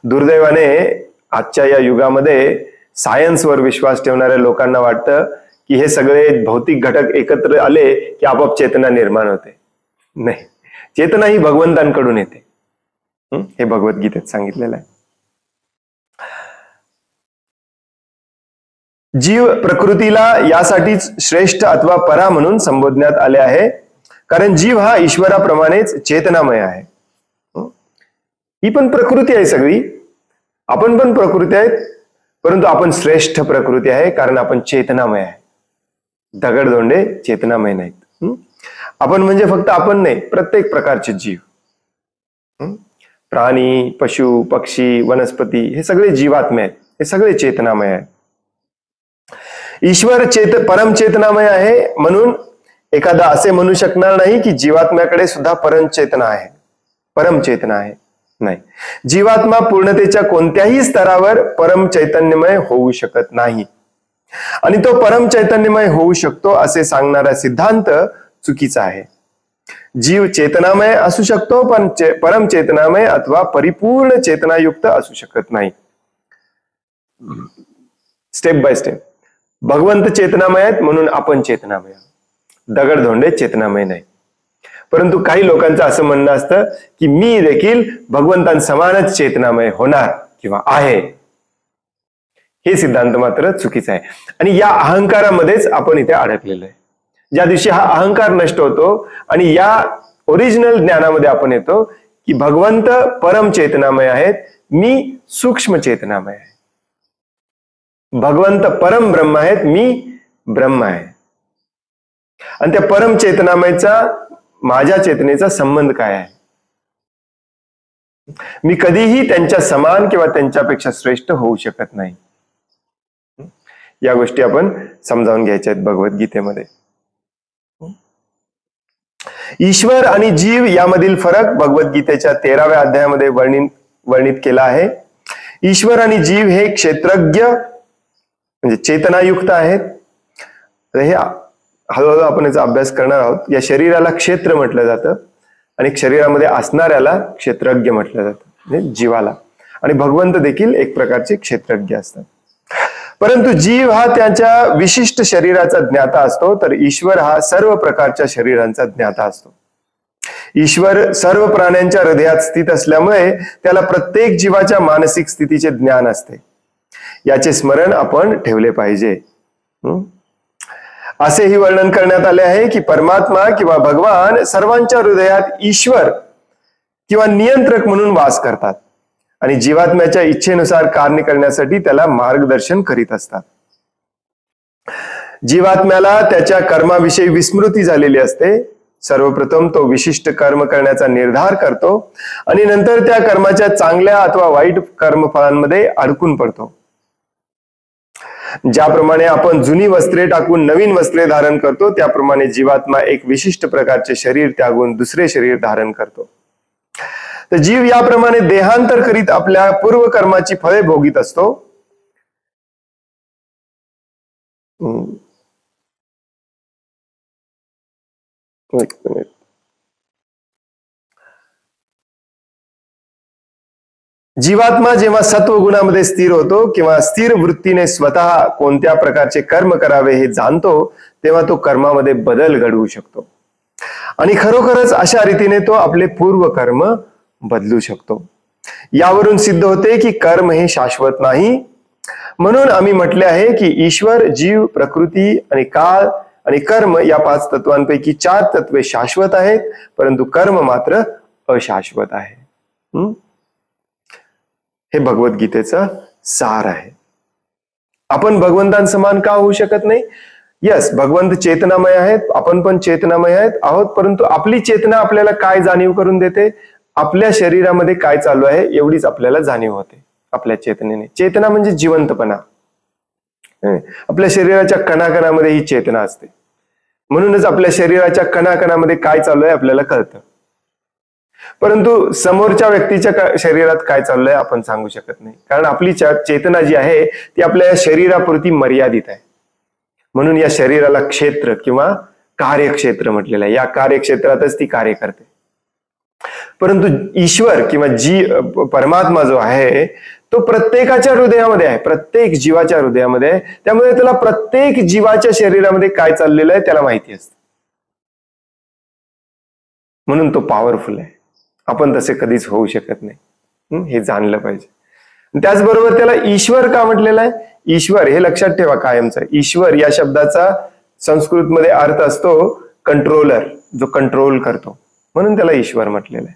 दुर्दैवाने आजच्या या युगामध्ये सायन्सवर विश्वास ठेवणाऱ्या लोकांना वाटतं की हे सगळे भौतिक घटक एकत्र आले की आपोआप चेतना निर्माण होते. नाही, चेतना ही भगवंतांकडून येते. हे भगवद्गीतेत सांगितलेलं आहे. जीव प्रकृतीला यासाठीच श्रेष्ठ अथवा परा म्हणून संबोधण्यात आले आहे, कारण जीव हा ईश्वराप्रमाणेच चेतनामय आहे. ही पण प्रकृती आहे सगळी, आपण पण प्रकृती आहेत, परंतु आपण श्रेष्ठ प्रकृती आहे कारण आपण चेतनामय आहे. दगडधोंडे चेतनामय नाहीत. आपण म्हणजे फक्त आपण नाही, प्रत्येक प्रकारचे जीव, प्राणी, पशु, पक्षी, वनस्पती हे सगळे जीवात्मे आहेत, हे सगळे चेतनामय आहेत. ईश्वर परमचेतनामय आहे, म्हणून एखादा असे म्हणू शकणार नाही की जीवात्म्याकडे सुद्धा परमचेतना आहे. नाही, जीवात्मा पूर्णतेच्या कोणत्याही स्तरावर परमचैतन्यमय होऊ शकत नाही, आणि तो परमचैतन्यमय होऊ शकतो असे सांगणारा सिद्धांत चुकीचा आहे. जीव चेतनामय असू शकतो, पण परमचेतनामय अथवा परिपूर्ण चेतनायुक्त असू शकत नाही. Step by step. भगवंत चेतनामय आहेत म्हणून आपण चेतनामय, दगडधोंडे चेतनामय नाही. परंतु काही लोकांचं असं म्हणणं असतं की मी देखील भगवंतांसमानच चेतनामय होणार किंवा आहे. हे सिद्धांत मात्र चुकीचा आहे, आणि या अहंकारामध्येच आपण इथे अडकलेलो आहे. ज्या दिवशी हा अहंकार नष्ट होतो आणि या ओरिजिनल ज्ञानामध्ये आपण येतो की भगवंत परम चेतनामय आहेत, मी सूक्ष्म चेतनामय आहे. भगवंत परम ब्रह्म आहेत, मी ब्रह्म आहे. आणि त्या परम चेतनामयचा माझ्या चेतनेचा संबंध काय आहे? मी कधीही त्यांच्या समान किंवा त्यांच्यापेक्षा श्रेष्ठ होऊ शकत नाही. या गोष्टी आपण समजावून घ्यायच्या आहेत भगवद्गीतेमध्ये. ईश्वर आणि जीव यामधील फरक भगवद्गीतेच्या 13व्या अध्यायामध्ये वर्णित केला आहे. ईश्वर आणि जीव हे क्षेत्रज्ञ म्हणजे चेतनायुक्त आहेत. हे हळूहळू आपण याचा अभ्यास करणार आहोत. या शरीराला क्षेत्र म्हटलं जातं आणि शरीरामध्ये असणाऱ्याला क्षेत्रज्ञ म्हटलं जातं, म्हणजे जीवाला. आणि भगवंत देखील एक प्रकारचे क्षेत्रज्ञ असतात. परंतु जीव हा त्याच्या विशिष्ट शरीराचा ज्ञाता असतो, तर ईश्वर हा सर्व प्रकारच्या शरीरांचा ज्ञाता असतो. ईश्वर सर्व प्राण्यांच्या हृदयात स्थित असल्यामुळे त्याला प्रत्येक जीवाच्या मानसिक स्थितीचे ज्ञान असते. याचे स्मरण आपण ठेवले पाहिजे. असेही वर्णन करण्यात आले आहे की परमात्मा किंवा भगवान सर्वांच्या हृदयात ईश्वर किंवा नियंत्रक म्हणून वास करतात आणि जीवात्म्याच्या इच्छेनुसार कार्य करण्यासाठी त्याला मार्गदर्शन करीत असतात. जीवात्म्याला त्याच्या कर्माविषयी विस्मृती झालेली असते. सर्वप्रथम तो विशिष्ट कर्म करण्याचा निर्धार करतो आणि नंतर त्या कर्माच्या चांगल्या अथवा वाईट कर्मफळांमध्ये अडकून पडतो. ज्याप्रमाणे आपण जुनी वस्त्रे टाकून नवीन वस्त्रे धारण करतो, त्याप्रमाणे जीवात्मा एक विशिष्ट प्रकारचे शरीर त्यागून दुसरे शरीर धारण करतो. तर जीव याप्रमाणे देहांतर करीत आपल्या पूर्व कर्माची फळे भोगीत असतो. जीवात्मा जेव्हा सत्व गुणामध्ये स्थिर होतो किंवा स्थिर वृत्तीने स्वतः कोणत्या प्रकारचे कर्म करावे हे जाणतो, तेव्हा तो कर्मामध्ये बदल घडवू शकतो आणि खरोखरच अशा रीतीने तो आपले पूर्व कर्म बदलू शकतो. यावरून सिद्ध होते की कर्म हे शाश्वत नाही. म्हणून आम्ही म्हटले आहे की ईश्वर, जीव, प्रकृती आणि काळ आणि कर्म या 5 तत्वांपैकी 4 तत्वे शाश्वत आहेत, परंतु कर्म मात्र अशाश्वत आहे. हे भगवद्गीतेचा सार आहे. आपण भगवंतांसमान का होऊ शकत नाही? यस, भगवंत चेतनामय आहेत, आपण पण चेतनामय आहोत, परंतु आपली चेतना आपल्याला काय जाणीव करून देते? आपल्या शरीरामध्ये काय चालू आहे एवढीच आपल्याला जाणीव होते आपल्या चेतनेने. चेतना म्हणजे जिवंतपणा. आपल्या शरीराच्या कणाकणामध्ये ही चेतना असते, म्हणूनच आपल्या शरीराच्या कणाकणामध्ये काय चालू आहे आपल्याला कळतं. परंतु समोरच्या व्यक्तीच्या शरीरात काय चाललंय आपण सांगू शकत नाही, कारण आपली चेतना जी आहे ती आपल्या शरीरापुरती मर्यादित आहे. म्हणून या शरीराला क्षेत्र किंवा कार्यक्षेत्र म्हटलेलं आहे. या कार्यक्षेत्रातच ती कार्य करते. परंतु ईश्वर किंवा परमात्मा जो आहे तो प्रत्येकाच्या हृदयामध्ये आहे, प्रत्येक जीवाच्या हृदयामध्ये आहे. त्यामुळे त्याला प्रत्येक जीवाच्या शरीरामध्ये काय चाललेलं आहे त्याला माहिती असते. म्हणून तो पॉवरफुल आहे. आपण तसे कधीच होऊ शकत नाही, हे जाणलं पाहिजे. त्याचबरोबर त्याला ईश्वर का म्हटलेलं आहे? ईश्वर हे लक्षात ठेवा कायमचं. ईश्वर या शब्दाचा संस्कृत मध्ये अर्थ असतो कंट्रोलर, जो कंट्रोल करतो, म्हणून त्याला ईश्वर म्हटलेलं आहे.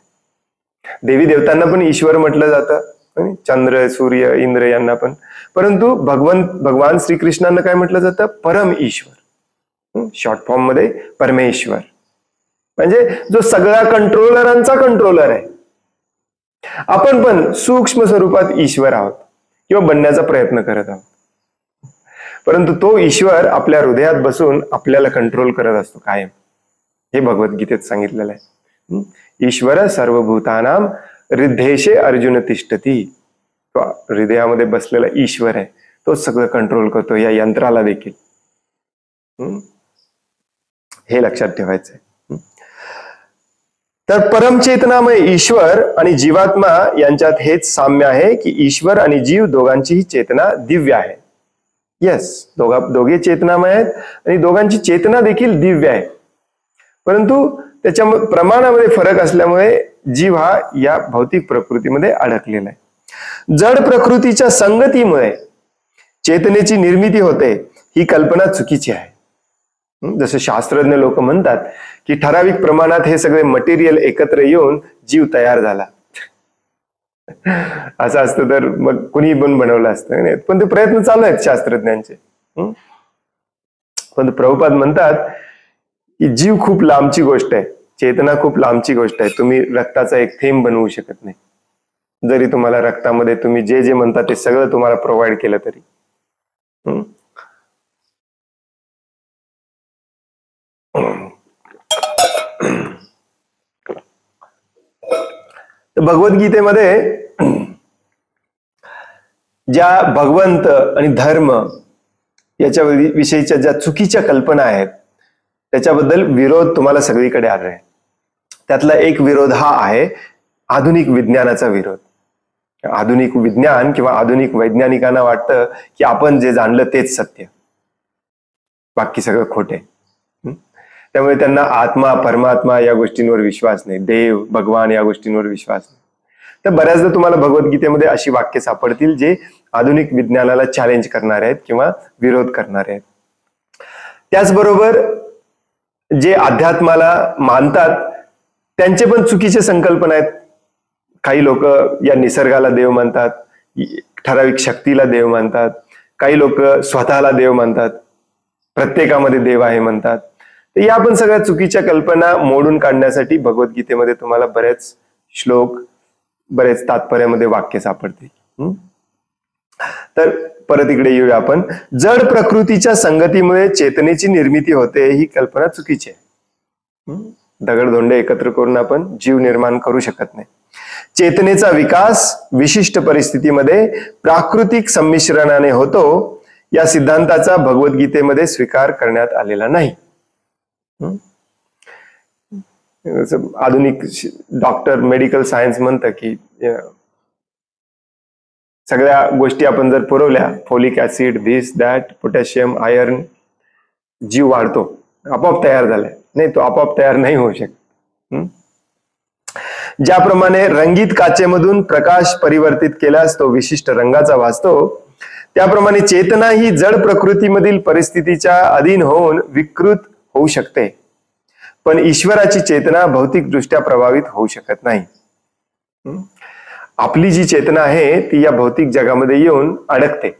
देवी देवतांना पण ईश्वर म्हटलं जातं, चंद्र, सूर्य, इंद्र यांना पण. परंतु भगवान श्रीकृष्णांना काय म्हटलं जातं? परम ईश्वर, शॉर्ट फॉर्म मध्ये परमेश्वर. म्हणजे जो सगळ्या कंट्रोलरांचा कंट्रोलर आहे. आपण पण सूक्ष्म स्वरूपात ईश्वर आहोत किंवा बनण्याचा प्रयत्न करत आहोत, परंतु तो ईश्वर आपल्या हृदयात बसून आपल्याला कंट्रोल करत असतो कायम. हे भगवद्गीतेत सांगितलेलं आहे. ईश्वर सर्वभूतानाम हृदयेशे अर्जुन तिष्ठती. तो हृदयामध्ये बसलेला ईश्वर आहे, तो सगळं कंट्रोल करतो, या यंत्राला देखील. हे लक्षात ठेवायचंय. तर परमचेतनामय ईश्वर आणि जीवात्मा यांच्यात हेच साम्य आहे की ईश्वर आणि जीव दोघांचीही चेतना दिव्य आहे. येस, दोघे चेतनामय आहेत आणि दोघांची चेतना देखील दिव्य आहे, परंतु त्याच्या प्रमाणामध्ये फरक असल्यामुळे जीव हा या भौतिक प्रकृतीमध्ये अडकलेला आहे. जड प्रकृतीच्या संगतीमुळे चेतनेची निर्मिती होते ही कल्पना चुकीची आहे. जसे शास्त्रज्ञ लोक म्हणतात की ठराविक प्रमाणात हे सगळे मटेरियल एकत्र येऊन जीव तयार झाला. असं असतं तर मग कुणी पण बनवलं असतं, पण ते प्रयत्न चालू आहेत शास्त्रज्ञांचे. पण प्रभुपाद म्हणतात की जीव खूप लांबची गोष्ट आहे, चेतना खूप लांबची गोष्ट आहे. तुम्ही रक्ताचा एक थेंब बनवू शकत नाही, जरी तुम्हाला रक्तामध्ये तुम्ही जे जे म्हणता ते सगळं तुम्हाला प्रोव्हाइड केलं तरी. भगवद्गीतेमध्ये ज्या भगवंत आणि धर्म याच्या विषयीच्या ज्या चुकीच्या कल्पना आहेत त्याच्याबद्दल विरोध तुम्हाला सगळीकडे आला आहे. त्यातला एक विरोध हा आहे आधुनिक विज्ञानाचा विरोध. आधुनिक विज्ञान किंवा आधुनिक वैज्ञानिकांना वाटतं की आपण जे जाणलं तेच सत्य, बाकी सगळं खोटे. त्यामुळे त्यांना आत्मा परमात्मा या गोष्टींवर विश्वास नाही, देव भगवान या गोष्टींवर विश्वास नाही. तर बऱ्याचदा तुम्हाला भगवद्गीतेमध्ये अशी वाक्य सापडतील जे आधुनिक विज्ञानाला चॅलेंज करणारे आहेत किंवा विरोध करणारे आहेत. त्याचबरोबर जे अध्यात्माला मानतात त्यांचे पण चुकीचे संकल्पना आहेत. काही लोक या निसर्गाला देव मानतात, ठराविक शक्तीला देव मानतात, काही लोक स्वतःला देव मानतात, प्रत्येकामध्ये देव आहे म्हणतात. तर या पण सगळ्या चुकीच्या कल्पना मोडून काढण्यासाठी भगवद्गीतेमध्ये तुम्हाला बरेच श्लोक, बरेच तात्पर्यामध्ये वाक्य सापडतील. तर परत इकडे येऊया आपण. जड प्रकृतीच्या संगतीमुळे चेतनेची निर्मिती होते ही कल्पना चुकीची आहे. दगडधोंडे एकत्र करून आपण जीव निर्माण करू शकत नाही. चेतनेचा विकास विशिष्ट परिस्थितीमध्ये प्राकृतिक संमिश्रणाने होतो या सिद्धांताचा भगवद्गीतेमध्ये स्वीकार करण्यात आलेला नाही. आधुनिक डॉक्टर मेडिकल सायन्स म्हणतं की सगळ्या गोष्टी आपण जर पुरवल्या, folic acid, this that, potassium, iron, जीव वाढतो, आपोआप तयार झालाय. नाही, तो आपोआप तयार नाही होऊ शकत. ज्याप्रमाणे रंगीत काचेमधून प्रकाश परिवर्तित केल्यास तो विशिष्ट रंगाचा भासतो, त्याप्रमाणे चेतना ही जड प्रकृतीमधील परिस्थितीच्या अधीन होऊन विकृत होऊ शकते, पण ईश्वराची चेतना भौतिक दृष्ट्या प्रभावित होऊ शकत नाही. आपली जी चेतना आहे ती या भौतिक जगामध्ये येऊन अडकते.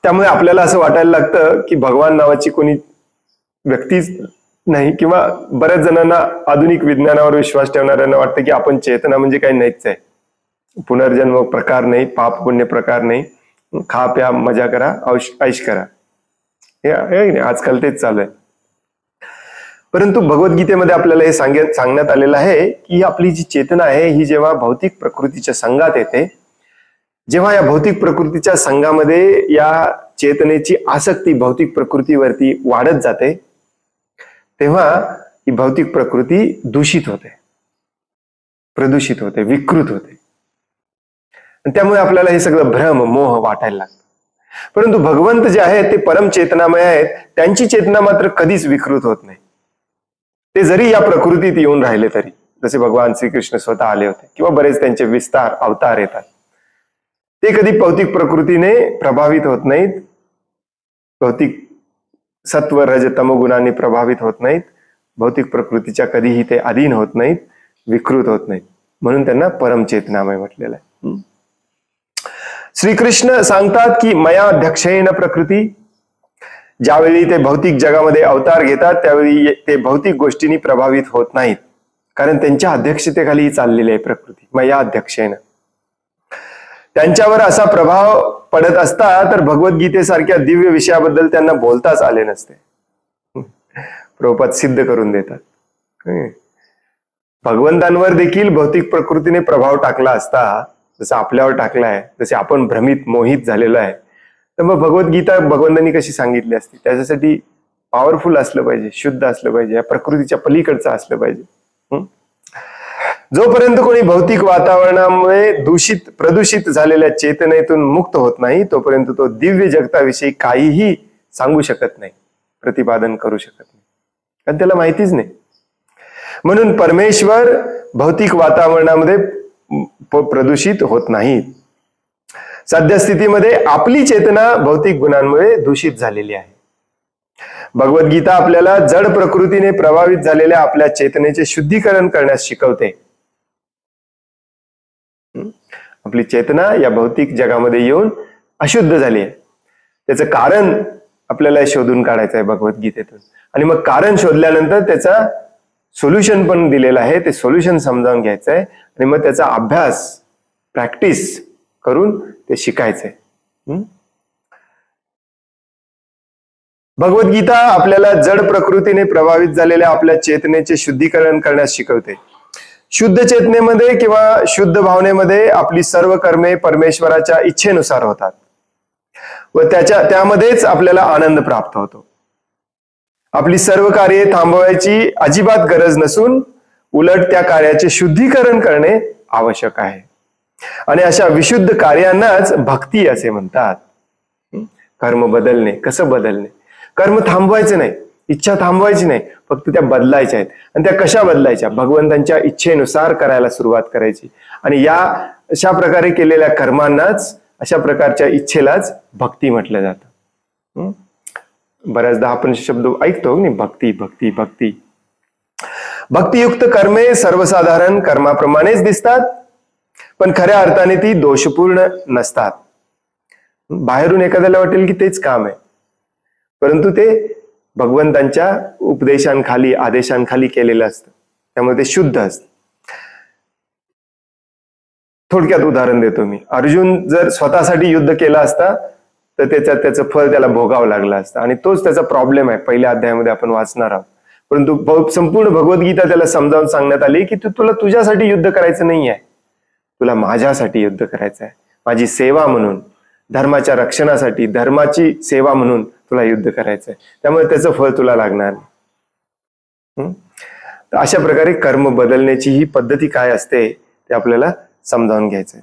त्यामुळे आपल्याला असं वाटायला लागतं की भगवान नावाची कोणी व्यक्तीच नाही, किंवा बऱ्याच जणांना आधुनिक विज्ञानावर विश्वास ठेवणाऱ्यांना वाटतं की आपण चेतना म्हणजे काही नाहीच आहे, पुनर्जन्म प्रकार नाही, पाप पुण्य प्रकार नाही, खा प्या मजा करा, ऐश करा. हे आजकाल तेच चालू आहे. परंतु भगवद्गीतेमध्ये आपल्याला हे सांगण्यात आलेलं आहे की आपली जी चेतना आहे ही जेव्हा भौतिक प्रकृतीच्या संघात येते, जेव्हा या भौतिक प्रकृतीच्या संघामध्ये या चेतनेची आसक्ती भौतिक प्रकृतीवरती वाढत जाते, तेव्हा ही भौतिक प्रकृती दूषित होते, प्रदूषित होते, विकृत होते. आणि त्यामुळे आपल्याला हे सगळं भ्रम मोह वाटायला लागतं. परंतु भगवंत जे आहेत ते परम चेतनामय आहेत, त्यांची चेतना मात्र कधीच विकृत होत नाही. ते जरी या प्रकृतीत येऊन राहिले तरी, जसे भगवान श्रीकृष्ण स्वतः आले होते किंवा बरेच त्यांचे विस्तार अवतार येतात, ते कधी भौतिक प्रकृतीने प्रभावित होत नाहीत, भौतिक सत्व रज तमोगुणांनी प्रभावित होत नाहीत, भौतिक प्रकृतीच्या कधीही ते अधीन होत नाहीत, विकृत होत नाहीत. म्हणून त्यांना परमचेतनामय म्हटलेलं आहे. श्रीकृष्ण सांगतात की मया अध्यक्षेन प्रकृती, ज्यावेळी ते भौतिक जगामध्ये अवतार घेतात त्यावेळी ते भौतिक गोष्टींनी प्रभावित होत नाहीत, कारण त्यांच्या अध्यक्षतेखाली ही चाललेली आहे प्रकृती, मग या अध्यक्षेनं त्यांच्यावर असा प्रभाव पडत असता तर भगवद्गीतेसारख्या दिव्य विषयाबद्दल त्यांना बोलताच आले नसते. प्रभुपाद सिद्ध करून देतात. भगवंतांवर देखील भौतिक प्रकृतीने प्रभाव टाकला असता, जसं आपल्यावर टाकलाय, जसे आपण भ्रमित मोहित झालेलो आहे, तर मग भगवद्गीता भगवंतांनी कशी सांगितली असती? त्याच्यासाठी पॉवरफुल असलं पाहिजे, शुद्ध असलं पाहिजे, या प्रकृतीच्या पलीकडचं असलं पाहिजे. जोपर्यंत कोणी भौतिक वातावरणामुळे प्रदूषित झालेल्या चेतनेतून मुक्त होत नाही तोपर्यंत तो दिव्य जगताविषयी काहीही सांगू शकत नाही, प्रतिपादन करू शकत नाही, कारण त्याला माहितीच नाही. म्हणून परमेश्वर भौतिक वातावरणामध्ये प्रदूषित होत नाहीत. सद्यस्थितीमध्ये आपली चेतना भौतिक गुणांमुळे दूषित झालेली आहे. भगवद्गीता आपल्याला जड प्रकृतीने प्रभावित झालेल्या आपल्या चेतनेचे शुद्धीकरण करण्यास शिकवते. आपली चेतना या भौतिक जगामध्ये येऊन अशुद्ध झाली आहे, त्याचं कारण आपल्याला शोधून काढायचं आहे भगवद्गीतेतून, आणि मग कारण शोधल्यानंतर त्याचा सोल्युशन पण दिलेलं आहे, ते सोल्युशन समजावून घ्यायचं आहे आणि मग त्याचा अभ्यास प्रॅक्टिस करून ते शिकायचंय. भगवद्गीता आपल्याला जड प्रकृतीने प्रभावित झालेल्या आपल्या चेतनेचे शुद्धीकरण करण्यास शिकवते. शुद्ध चेतनेमध्ये किंवा शुद्ध भावनेमध्ये आपली सर्व कर्मे परमेश्वराच्या इच्छेनुसार होतात व त्यामध्येच आपल्याला आनंद प्राप्त होतो. आपली सर्व कार्ये थांबवायची अजिबात गरज नसून उलट त्या कार्याचे शुद्धीकरण करणे आवश्यक आहे, आणि अशा विशुद्ध कार्यांनाच भक्ती असे म्हणतात. कर्म बदलणे, कसं बदलणे? कर्म थांबवायचं नाही, इच्छा थांबवायची नाही, फक्त त्या बदलायच्या आहेत. आणि त्या कशा बदलायच्या? भगवंतांच्या इच्छेनुसार करायला सुरुवात करायची, आणि या अशा प्रकारे केलेल्या कर्मांनाच, अशा प्रकारच्या इच्छेलाच भक्ती म्हटलं जातं. बऱ्याचदा आपण शब्द ऐकतो नाही, भक्ती भक्ती भक्ती. भक्तियुक्त कर्मे सर्वसाधारण कर्माप्रमाणेच दिसतात, पण खऱ्या अर्थाने ती दोषपूर्ण नसतात. बाहेरून एखाद्याला वाटेल की तेच काम आहे, परंतु ते भगवंतांच्या उपदेशांखाली, आदेशांखाली केलेलं असतं, त्यामुळे ते शुद्ध असतं. थोडक्यात उदाहरण देतो मी. अर्जुन जर स्वतःसाठी युद्ध केला असता तर त्याचं फळ त्याला भोगावं लागलं असतं, आणि तोच त्याचा प्रॉब्लेम आहे. पहिल्या अध्यायामध्ये आपण वाचणार आहोत. परंतु संपूर्ण भगवद्गीता त्याला समजावून सांगण्यात आली की तुला तुझ्यासाठी युद्ध करायचं नाही आहे, तुला माझ्यासाठी युद्ध करायचं आहे, माझी सेवा म्हणून, धर्माच्या रक्षणासाठी, धर्माची सेवा म्हणून तुला युद्ध करायचंय, त्यामुळे त्याचं फळ तुला लागणार नाही. तर अशा प्रकारे कर्म बदलण्याची ही पद्धती काय असते ते आपल्याला समजावून घ्यायचंय.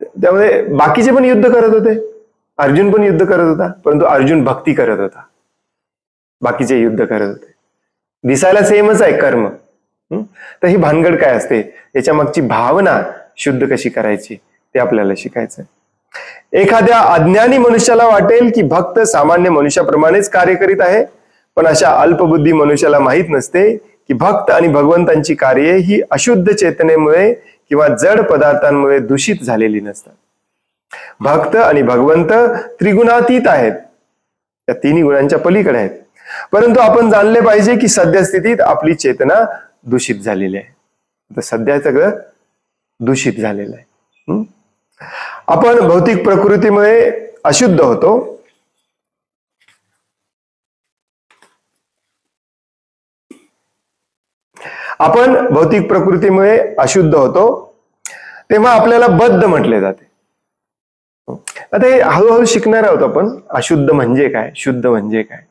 त्यामुळे बाकीचे पण युद्ध करत होते, अर्जुन पण युद्ध करत होता, परंतु अर्जुन भक्ती करत होता, बाकीचे युद्ध करत होते. दिसायला सेमच आहे कर्म. तर ही भानगड काय असते, याच्या मागची भावना शुद्ध कशी करायची ते आपल्याला शिकायचंय. एखाद्या अज्ञानी मनुष्याला वाटेल की भक्त सामान्य मनुष्याप्रमाणेच कार्य करीत आहे, पण अशा अल्पबुद्धी मनुष्याला माहीत नसते की भक्त आणि भगवंतांची कार्ये ही अशुद्ध चेतनेमुळे किंवा जड पदार्थांमुळे दूषित झालेली नसतात. भक्त आणि भगवंत त्रिगुणातीत आहेत, त्या तिन्ही गुणांच्या पलीकडे आहेत. परंतु आपण जाणले पाहिजे की सद्यस्थितीत आपली चेतना दूषित झालेली आहे. आता सध्या सगळं दूषित झालेलं आहे. आपण भौतिक प्रकृतीमुळे अशुद्ध होतो. आपण भौतिक प्रकृतीमुळे अशुद्ध होतो तेव्हा आपल्याला बद्ध म्हटले जाते. आता हे हळूहळू शिकणार आहोत आपण, अशुद्ध म्हणजे काय, शुद्ध म्हणजे काय.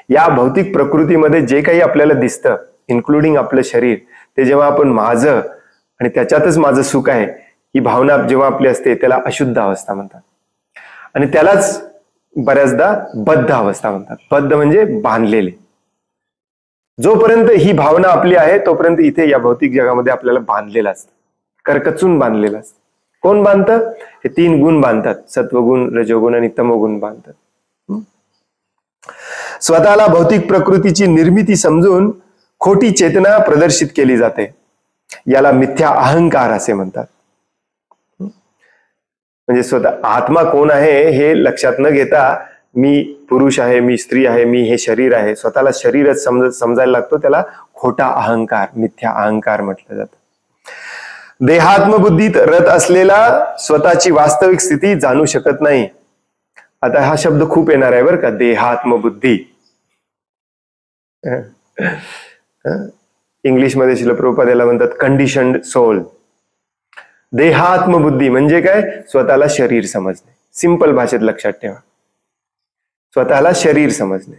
या भौतिक प्रकृतीमध्ये जे काही आपल्याला दिसतं, इन्क्लुडिंग आपलं शरीर, ते जेव्हा आपण माझं आणि त्याच्यातच माझं सुख आहे ही भावना जेव्हा आपली असते त्याला अशुद्ध अवस्था म्हणतात, आणि त्यालाच बऱ्याचदा बद्ध अवस्था म्हणतात. बद्ध म्हणजे बांधलेले. जोपर्यंत ही भावना आपली आहे तोपर्यंत इथे या भौतिक जगामध्ये आपल्याला बांधलेलं असतं, करकचून बांधलेलं असतं. कोण बांधतं? हे तीन गुण बांधतात, सत्वगुण, रजोगुण आणि तमोगुण बांधतात. स्वतःला भौतिक प्रकृतीची निर्मिती समजून खोटी चेतना प्रदर्शित केली जाते, याला मिथ्या अहंकार असे म्हणतात. म्हणजे स्वतः आत्मा कोण आहे हे लक्षात न घेता मी पुरुष आहे, मी स्त्री आहे, मी हे शरीर आहे, स्वतःला शरीरच समजायला लागतो, त्याला खोटा अहंकार, मिथ्या अहंकार म्हटलं जातं. देहात्मबुद्धीत रत असलेला स्वतःची वास्तविक स्थिती जाणू शकत नाही. आता हा शब्द खूप येणार आहे बरं का, देहात्मबुद्धी. इंग्लिशमध्ये श्रील प्रभुपाद याला म्हणतात कंडिशन्ड सोल. देहात्मबुद्धी म्हणजे काय? स्वतःला शरीर समजणे. सिंपल भाषेत लक्षात ठेवा, स्वतःला शरीर समजणे.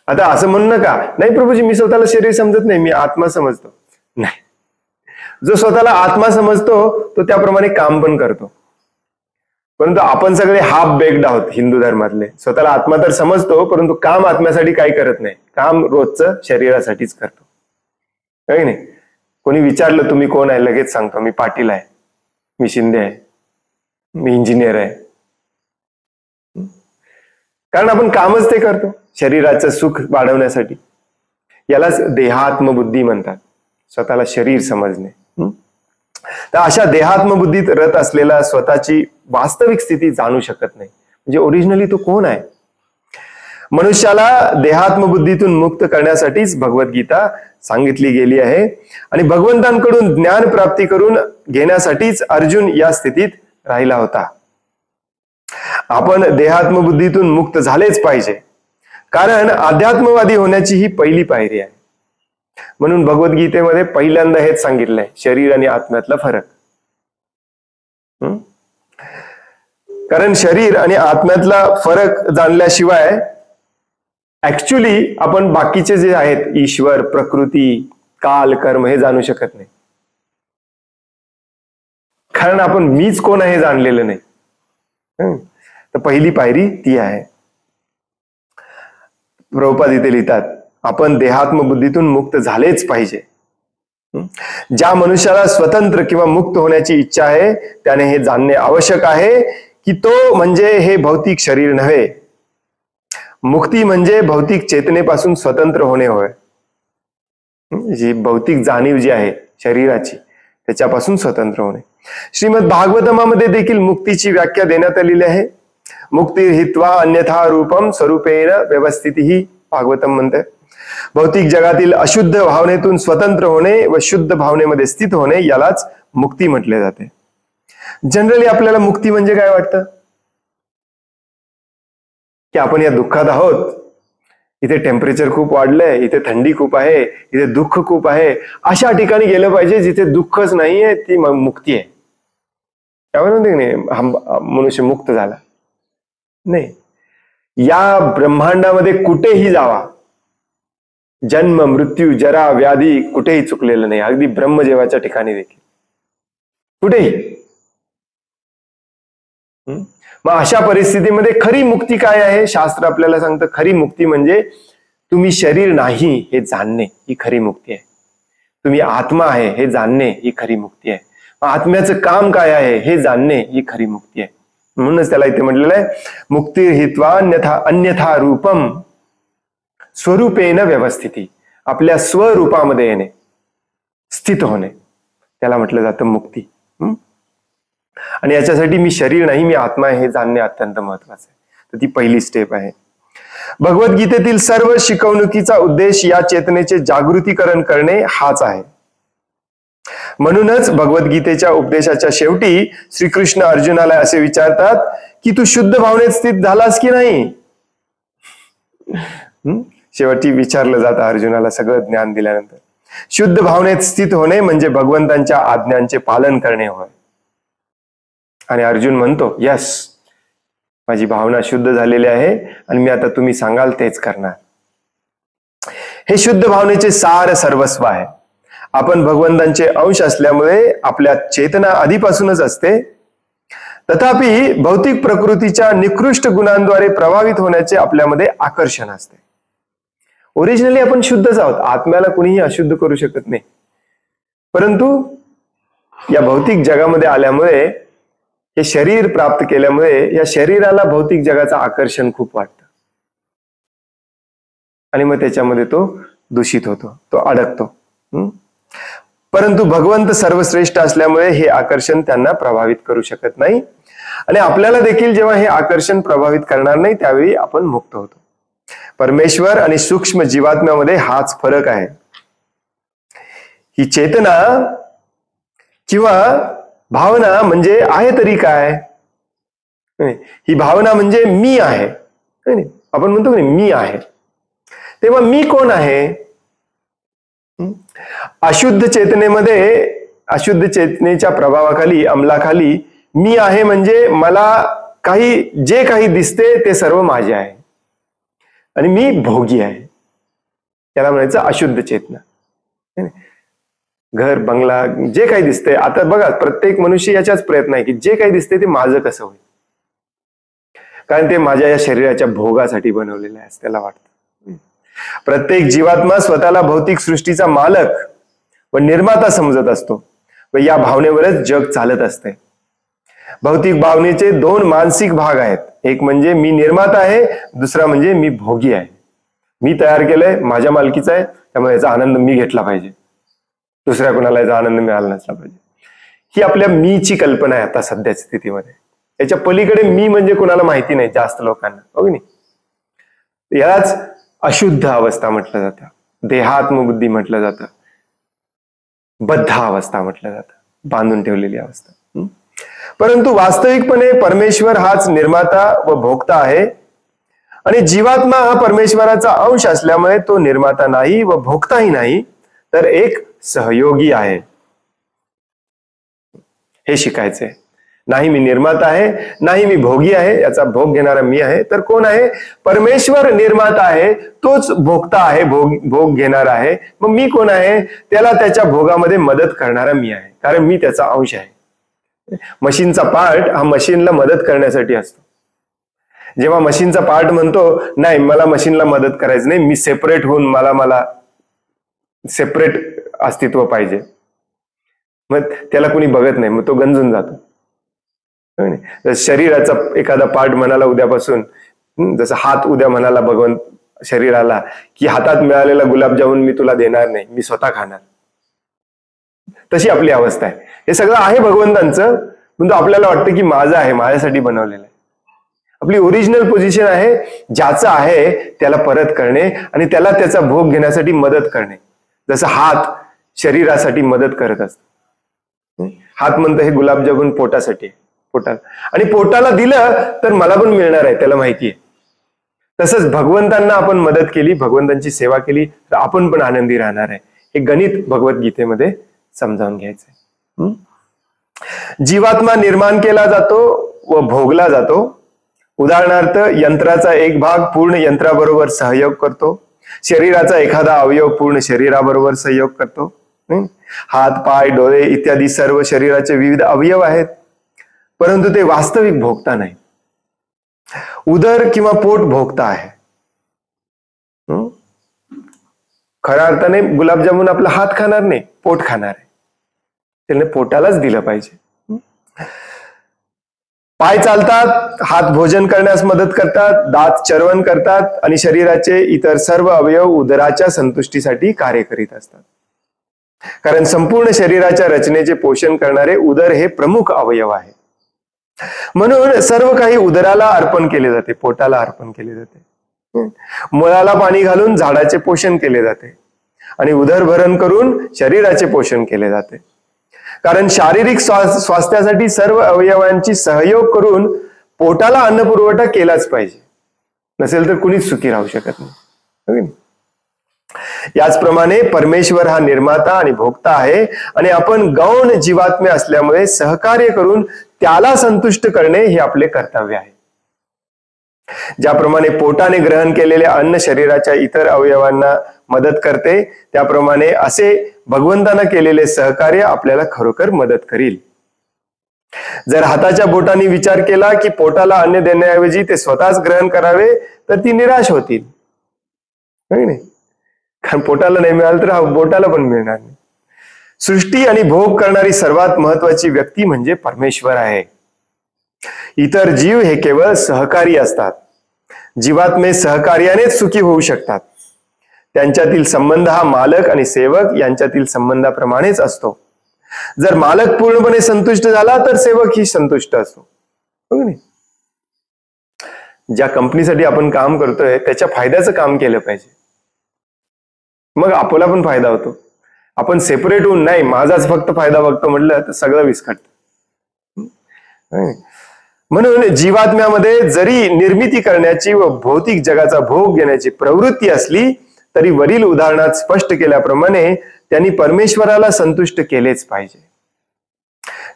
आता असं म्हणू नका, नाही प्रभूजी मी स्वतःला शरीर समजत नाही, मी आत्मा समजतो. नाही, जो स्वतःला आत्मा समजतो तो त्याप्रमाणे काम पण करतो. परंतु आपण सगळे हाफ बेक्ड आहोत हिंदू धर्मातले. स्वतःला आत्मा तर समजतो, परंतु काम आत्म्यासाठी काही करत नाही. काम रोजचं शरीरासाठीच करतो, काही नाही. कोणी विचारलं तुम्ही कोण आहे, लगेच सांगतो मी पाटील आहे, मी शिंदे आहे, मी इंजिनियर आहे. कारण आपण कामच ते करतो शरीराचं सुख वाढवण्यासाठी. यालाच देहात्मबुद्धी म्हणतात, स्वतःला शरीर समजणे. तर अशा देहात्मबुद्धीत रत असलेला स्वतःची वास्तविक स्थिती जाणू शकत नाही. म्हणजे ओरिजिनली तो कोण आहे? मनुष्याला देहात्मबुद्धीतून मुक्त करण्यासाठीच भगवद्गीता सांगितली गेली आहे. आणि भगवंतांकडून ज्ञान प्राप्ती करून घेण्यासाठीच अर्जुन या स्थितीत राहिला होता. आपण देहात्मबुद्धीतून मुक्त झालेच पाहिजे, कारण अध्यात्मवादी होण्याची ही पहिली पायरी आहे. म्हणून भगवद्गीतेमध्ये पहिल्यांदा हेच सांगितलंय, शरीर आणि आत्म्यातला फरक. कारण शरीर आणि आत्म्यातला फरक जाणल्याशिवाय ऍक्च्युली आपण बाकीचे जे आहेत, ईश्वर, प्रकृती, काल, कर्म, हे जाणू शकत नाही. कारण आपण मीच कोण आहे हे जाणलेलं नाही. तर पहिली पायरी ती आहे. प्रभुपाद इथे लिहितात, आपण देहात्मबुद्धीतून मुक्त झालेच पाहिजे. ज्या मनुष्याला स्वतंत्र किंवा मुक्त होण्याची इच्छा आहे त्याने हे जाणणे आवश्यक आहे की तो म्हणजे हे भौतिक शरीर नव्हे. मुक्ती म्हणजे भौतिक चेतनेपासून स्वतंत्र होणे होय. जी भौतिक जाणीव जी आहे शरीराची, त्याच्यापासून स्वतंत्र होणे. श्रीमद भागवतमामध्ये देखील मुक्तीची व्याख्या देण्यात आलेली आहे. मुक्ती हित्वा अन्यथा रूपम स्वरूपेण व्यवस्थिती, भागवतम म्हणते. भौतिक जगातील अशुद्ध भावनेतून स्वतंत्र होणे व शुद्ध भावनेमध्ये स्थित होणे यालाच मुक्ती म्हटले जाते. जनरली आपल्याला मुक्ती म्हणजे काय वाटतं? की आपण या दुःखात आहोत, इथे टेम्परेचर खूप वाढलंय, इथे थंडी खूप आहे, इथे दुःख खूप आहे, अशा ठिकाणी गेलं पाहिजे जिथे दुःखच नाहीये, ती मुक्ती आहे. त्यावर म्हणते नाही मनुष्य मुक्त झाला. नाही, या ब्रह्मांडामध्ये कुठेही जावा, जन्म, मृत्यू, जरा, व्याधी कुठेही चुकलेलं नाही. अगदी ब्रह्मजेवाच्या ठिकाणी देखील कुठेही. मग अशा परिस्थितीमध्ये खरी मुक्ती काय आहे? शास्त्र आपल्याला सांगतं, खरी मुक्ती म्हणजे तुम्ही शरीर नाही हे जाणणे, ही खरी मुक्ती आहे. तुम्ही आत्मा आहे हे जाणणे, ही खरी मुक्ती आहे. आत्म्याचं काम काय आहे हे जाणणे, ही खरी मुक्ती आहे. म्हणूनच त्याला इथे म्हटलेलं आहे, मुक्ती हित्वा अन्यथा रूपम स्वरूपेन व्यवस्थिती. आपल्या स्वरूपामध्ये येणे, स्थित होणे, त्याला म्हटलं जातं मुक्ती. आणि याच्यासाठी मी शरीर नाही, मी आत्मा आहे हे जाणणे अत्यंत महत्वाचं आहे. तर ती पहिली स्टेप आहे. भगवद्गीतेतील सर्व शिकवणुकीचा उद्देश या चेतनेचे जागृतीकरण करणे हाच आहे. म्हणूनच भगवद्गीतेच्या उपदेशाच्या शेवटी श्रीकृष्ण अर्जुनाला असे विचारतात की तू शुद्ध भावनेत स्थित झालास की नाही. शेवटी विचारलं जातं अर्जुनाला सगळं ज्ञान दिल्यानंतर. शुद्ध भावनेत स्थित होणे म्हणजे भगवंतांच्या आज्ञांचे पालन करणे होय. आणि अर्जुन म्हणतो, यस, माझी भावना शुद्ध झालेली आहे आणि मी आता तुम्ही सांगाल तेच करणार. हे शुद्ध भावनेचे सार सर्वस्व आहे. आपण भगवंतांचे अंश असल्यामुळे आपल्या चेतना आधीपासूनच असते. तथापि भौतिक प्रकृतीच्या निकृष्ट गुणांद्वारे प्रभावित होण्याचे आपल्यामध्ये आकर्षण असते. ओरिजिनली आपण शुद्धच आहोत, आत्म्याला कुणीही अशुद्ध करू शकत नाही. परंतु या भौतिक जगामध्ये आल्यामुळे, हे शरीर प्राप्त केल्यामुळे या शरीराला भौतिक जगाचं आकर्षण खूप वाटतं आणि मग त्याच्यामध्ये तो दूषित होतो, तो अडकतो. परंतु भगवंत सर्वश्रेष्ठ असल्यामुळे हे आकर्षण त्यांना प्रभावित करू शकत नाही, आणि आपल्याला देखील जेव्हा हे आकर्षण प्रभावित करणार नाही त्यावेळी आपण मुक्त होतो. परमेश्वर आणि सूक्ष्म जीवात्म्यामध्ये हाच फरक आहे. ही चेतना किंवा भावना म्हणजे आहे तरी काय? ही भावना म्हणजे मी आहे. आपण म्हणतो की मी आहे. तेव्हा मी कोण आहे? अशुद्ध चेतनेमध्ये, अशुद्ध चेतनेच्या प्रभावाखाली, अंमलाखाली मी आहे म्हणजे मला जे काही दिसते ते सर्व माझे आहे आणि मी भोगी आहे. त्याला म्हणायचं अशुद्ध चेतना. घर, बंगला, जे काही दिसते, आता बघा प्रत्येक मनुष्य याचाच प्रयत्न आहे की जे काही दिसते ते माझं कसं होईल, कारण ते माझ्या या शरीराच्या भोगासाठी बनवलेलं आहे असं त्याला वाटतं. प्रत्येक जीवात्मा स्वतःला भौतिक सृष्टीचा मालक व निर्माता समजत असतो व या भावनेवरच जग चालत असते. भौतिक भावनेचे दोन मानसिक भाग आहेत. एक म्हणजे मी निर्माता आहे, दुसरा म्हणजे मी भोगी आहे. मी तयार केलंय, माझ्या मालकीचा आहे, त्यामुळे याचा आनंद मी घेतला पाहिजे, दुसऱ्या कोणाला याचा आनंद मिळाला नसला पाहिजे. ही आपल्या मीची कल्पना आहे आता सध्याच्या स्थितीमध्ये. याच्या पलीकडे मी म्हणजे कोणाला माहिती नाही जास्त लोकांना, हो की नाही? यालाच अशुद्ध अवस्था म्हटलं जातं, देहात्मबुद्धी म्हटलं जातं, बद्ध अवस्था म्हटलं जातं, बांधून ठेवलेली अवस्था. परंतु वास्तविकपणे परमेश्वर हाच निर्माता व भोक्ता आहे, आणि जीवात्मा हा परमेश्वराचा अंश असल्यामुळे तो निर्माता नाही व भोक्ताही नाही, तर एक सहयोगी आहे. हे शिकायचंय. नाही मी निर्माता आहे, नाही मी भोगी आहे, याचा भोग घेणारा मी आहे. तर कोण आहे? परमेश्वर निर्माता आहे, तोच भोक्ता आहे, भोग घेणारा आहे. मग मी कोण आहे? त्याला त्याच्या भोगामध्ये मदत करणारा मी आहे, कारण मी त्याचा अंश आहे. मशीनचा पार्ट हा मशीनला मदत करण्यासाठी असतो. जेव्हा मशीनचा पार्ट म्हणतो नाही मला मशीनला मदत करायचं नाही, मी सेपरेट होऊन मला सेपरेट अस्तित्व पाहिजे, मग त्याला कोणी बघत नाही, मग तो गंजून जातो. शरीराचा एखादा पार्ट म्हणाला उद्यापासून, जसं हात उद्या म्हणाला भगवंत शरीराला की हातात मिळालेला गुलाबजामुन मी तुला देणार नाही, मी स्वतः खाणार, तशी आपली अवस्था आहे. हे सगळं आहे भगवंतांचं, परंतु आपल्याला वाटतं की माझं आहे, माझ्यासाठी बनवलेलं आहे. आपली ओरिजिनल पोझिशन आहे, ज्याचं आहे त्याला परत करणे आणि त्याला त्याचा भोग घेण्यासाठी मदत करणे. जसं हात शरीरासाठी मदत करत असतो. हात म्हणतो हे गुलाबजामुन पोटासाठी, पोटाला, आणि पोटाला दिलं तर मला पण मिळणार आहे, त्याला माहिती आहे. तसंच भगवंतांना आपण मदत केली, भगवंतांची सेवा केली तर आपण पण आनंदी राहणार आहे. हे गणित भगवद्गीतेमध्ये समजावून घ्यायचंय. जीवात्मा निर्माण केला जातो व भोगला जातो. उदाहरणार्थ यंत्राचा एक भाग पूर्ण यंत्राबरोबर सहयोग करतो, शरीराचा एखादा अवयव पूर्ण शरीराबरोबर सहयोग करतो. हात, पाय, डोळे इत्यादी सर्व शरीराचे विविध अवयव आहेत, परंतु ते वास्तविक भोगता नाही. उदर किंवा पोट भोगता आहे. खऱ्या अर्थाने गुलाबजामुन आपला हात खाणार नाही, पोट खाणार आहे, त्याने पोटालाच दिलं पाहिजे. पाय चालतात, हात भोजन करण्यास मदत करतात, दात चर्वण करतात आणि शरीराचे इतर सर्व अवयव उदराच्या संतुष्टीसाठी कार्य करीत असतात. कारण संपूर्ण शरीराच्या रचनेचे पोषण करणारे उदर हे प्रमुख अवयव आहे. म्हणून सर्व काही उदराला अर्पण केले जाते, पोटाला अर्पण केले जाते. मुळाला पाणी घालून झाडाचे पोषण केले जाते आणि उदरभरण करून शरीराचे पोषण केले जाते. कारण शारीरिक स्वास्थ्यासाठी सर्व अवयवांची सहयोग करून पोटाला अन्न पुरवठा केलाच पाहिजे, नसेल तर कुणीच सुखी राहू शकत नाही. याचप्रमाणे परमेश्वर हा निर्माता आणि भोक्ता आहे आणि आपण गौण जीवात्मे असल्यामुळे सहकार्य करून त्याला संतुष्ट करणे हे आपले कर्तव्य आहे. ज्याप्रमाणे पोटाने ग्रहण केलेले अन्न शरीराच्या इतर अवयवांना मदत करते, त्याप्रमाणे असे भगवंतांना केलेले सहकार्य आपल्याला खरोखर मदत करील. जर हाताच्या बोटांनी विचार केला की पोटाला अन्न देण्याऐवजी ते स्वतःच ग्रहण करावे तर ती निराश होतील, नाही? कारण पोटाला नाही मिळालं तर बोटाला पण मिळणार नाही. सृष्टी आणि भोग करणारी सर्वात महत्वाची व्यक्ती म्हणजे परमेश्वर आहे. इतर जीव हे केवळ सहकारी असतात. जीवात्मे सहकार्यानेच सुखी होऊ शकतात. त्यांच्यातील संबंध हा मालक आणि सेवक यांच्यातील संबंधाप्रमाणेच असतो. जर मालक पूर्णपणे संतुष्ट झाला तर सेवकही संतुष्ट असतो. हो नाही? ज्या कंपनीसाठी आपण काम करतोय त्याच्या फायद्याचं काम केलं पाहिजे, मग आपला पण फायदा होतो. आपण सेपरेट होऊन नाही माझाच फक्त फायदा बघतो म्हटलं तर सगळं विस्कटतं. म्हणून जीवात्म्यामध्ये जरी निर्मिती करण्याची व भौतिक जगाचा भोग घेण्याची प्रवृत्ती असली तरी वरील उदाहरणात स्पष्ट केल्याप्रमाणे त्यांनी परमेश्वराला संतुष्ट केलेच पाहिजे.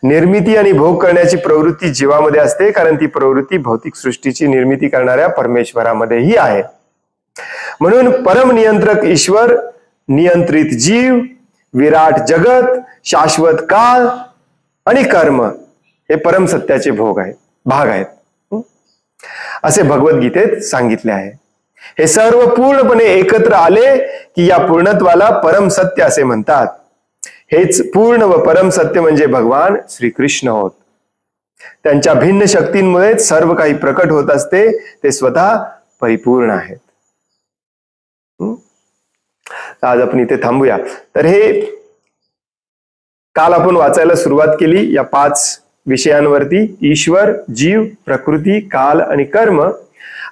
निर्मिती आणि भोग करण्याची प्रवृत्ती जीवामध्ये असते कारण ती प्रवृत्ती भौतिक सृष्टीची निर्मिती करणाऱ्या परमेश्वरामध्येही आहे. म्हणून परमनियंत्रक ईश्वर, नियंत्रित जीव, विराट जगत, शाश्वत काळ आणि कर्म हे परमसत्याचे भाग आहेत असे भगवद्गीतेत सांगितले आहे. हे सर्व पूर्णपणे एकत्र आले की या पूर्णत्वाला परमसत्य असे म्हणतात. हेच पूर्ण व परमसत्य म्हणजे भगवान श्रीकृष्ण होत. त्यांच्या भिन्न शक्तींमुळे सर्व काही प्रकट होत असते. ते स्वतः परिपूर्ण आहेत. आज आपण इथे थांबूया. तर हे काल आपण वाचायला सुरुवात केली या 5 विषयांवरती, ईश्वर, जीव, प्रकृती, काल आणि कर्म.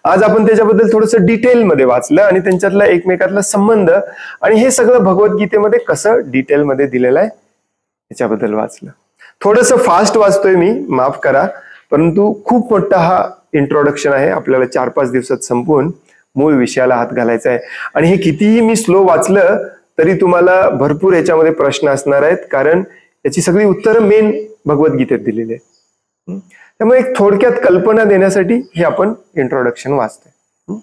आज आपण त्याच्याबद्दल थोडस डिटेलमध्ये वाचलं आणि त्यांच्यातला एकमेकातला संबंध आणि हे सगळं भगवद्गीतेमध्ये कसं डिटेलमध्ये दिलेलं आहे याच्याबद्दल वाचलं. थोडस फास्ट वाचतोय मी, माफ करा, परंतु खूप मोठा हा इंट्रोडक्शन आहे. आपल्याला 4-5 दिवसात संपवून मूळ विषयाला हात घालायचा आहे. आणि हे कितीही मी स्लो वाचलं तरी तुम्हाला भरपूर याच्यामध्ये प्रश्न असणार आहेत कारण याची सगळी उत्तरं मेन भगवद्गीतेत दिलेली आहेत. त्यामुळे एक थोडक्यात कल्पना देण्यासाठी हे आपण इंट्रोडक्शन वाचतोय.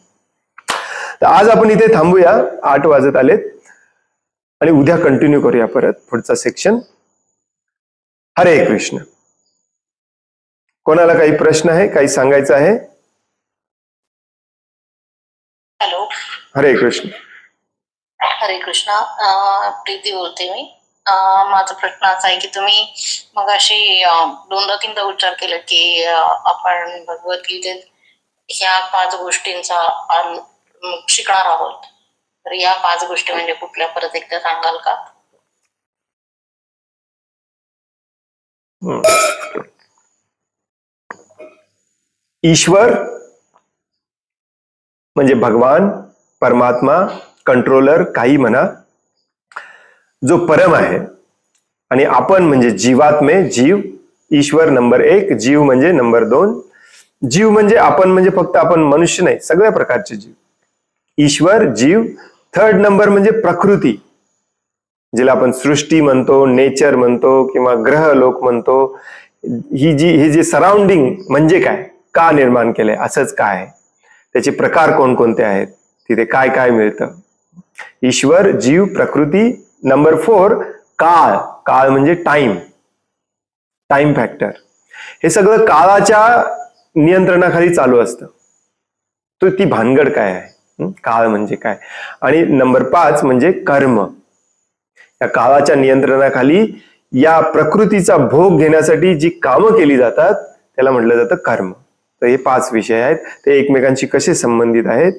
तर आज आपण इथे थांबूया, 8 वाजत आलेत आणि उद्या कंटिन्यू करूया परत पुढचा सेक्शन. हरे कृष्ण. कोणाला काही प्रश्न आहे, काही सांगायचं आहे? हॅलो. हरे कृष्ण. हरे कृष्ण. प्रीती बोलते मी. माझा प्रश्न असा आहे की तुम्ही मग अशी 2दा-3दा उच्चार केला की आपण भगवद्गीतेत ह्या 5 गोष्टींचा शिकणार आहोत. तर या 5 गोष्टी म्हणजे कुठल्या, परत एकदा सांगाल का? ईश्वर म्हणजे भगवान, परमात्मा, कंट्रोलर, काही म्हणा, जो परम आहे. आणि आपण म्हणजे जीवात्मे, जीव. ईश्वर नंबर 1, जीव म्हणजे नंबर 2. जीव म्हणजे आपण म्हणजे फक्त आपण मनुष्य नाही, सगळ्या प्रकारचे जीव. ईश्वर, जीव. 3rd नंबर म्हणजे प्रकृती, जिला आपण सृष्टी म्हणतो, नेचर म्हणतो किंवा ग्रह लोक म्हणतो. हे जे सराउंडिंग म्हणजे काय, का निर्माण केलंय, असंच काय आहे, त्याचे प्रकार कोणकोणते आहेत, तिथे काय काय मिळतं. ईश्वर, जीव, प्रकृती. नंबर 4 काळ. काळ म्हणजे टाइम फॅक्टर. हे सगळं काळाच्या नियंत्रणाखाली चालू असतं. तो ती भानगड काय आहे, काळ म्हणजे काय. आणि नंबर 5 म्हणजे कर्म. या काळाच्या नियंत्रणाखाली या प्रकृतीचा भोग घेण्यासाठी जी कामं केली जातात त्याला म्हटलं जातं कर्म. तर हे 5 विषय आहेत. ते एकमेकांशी कसे संबंधित आहेत,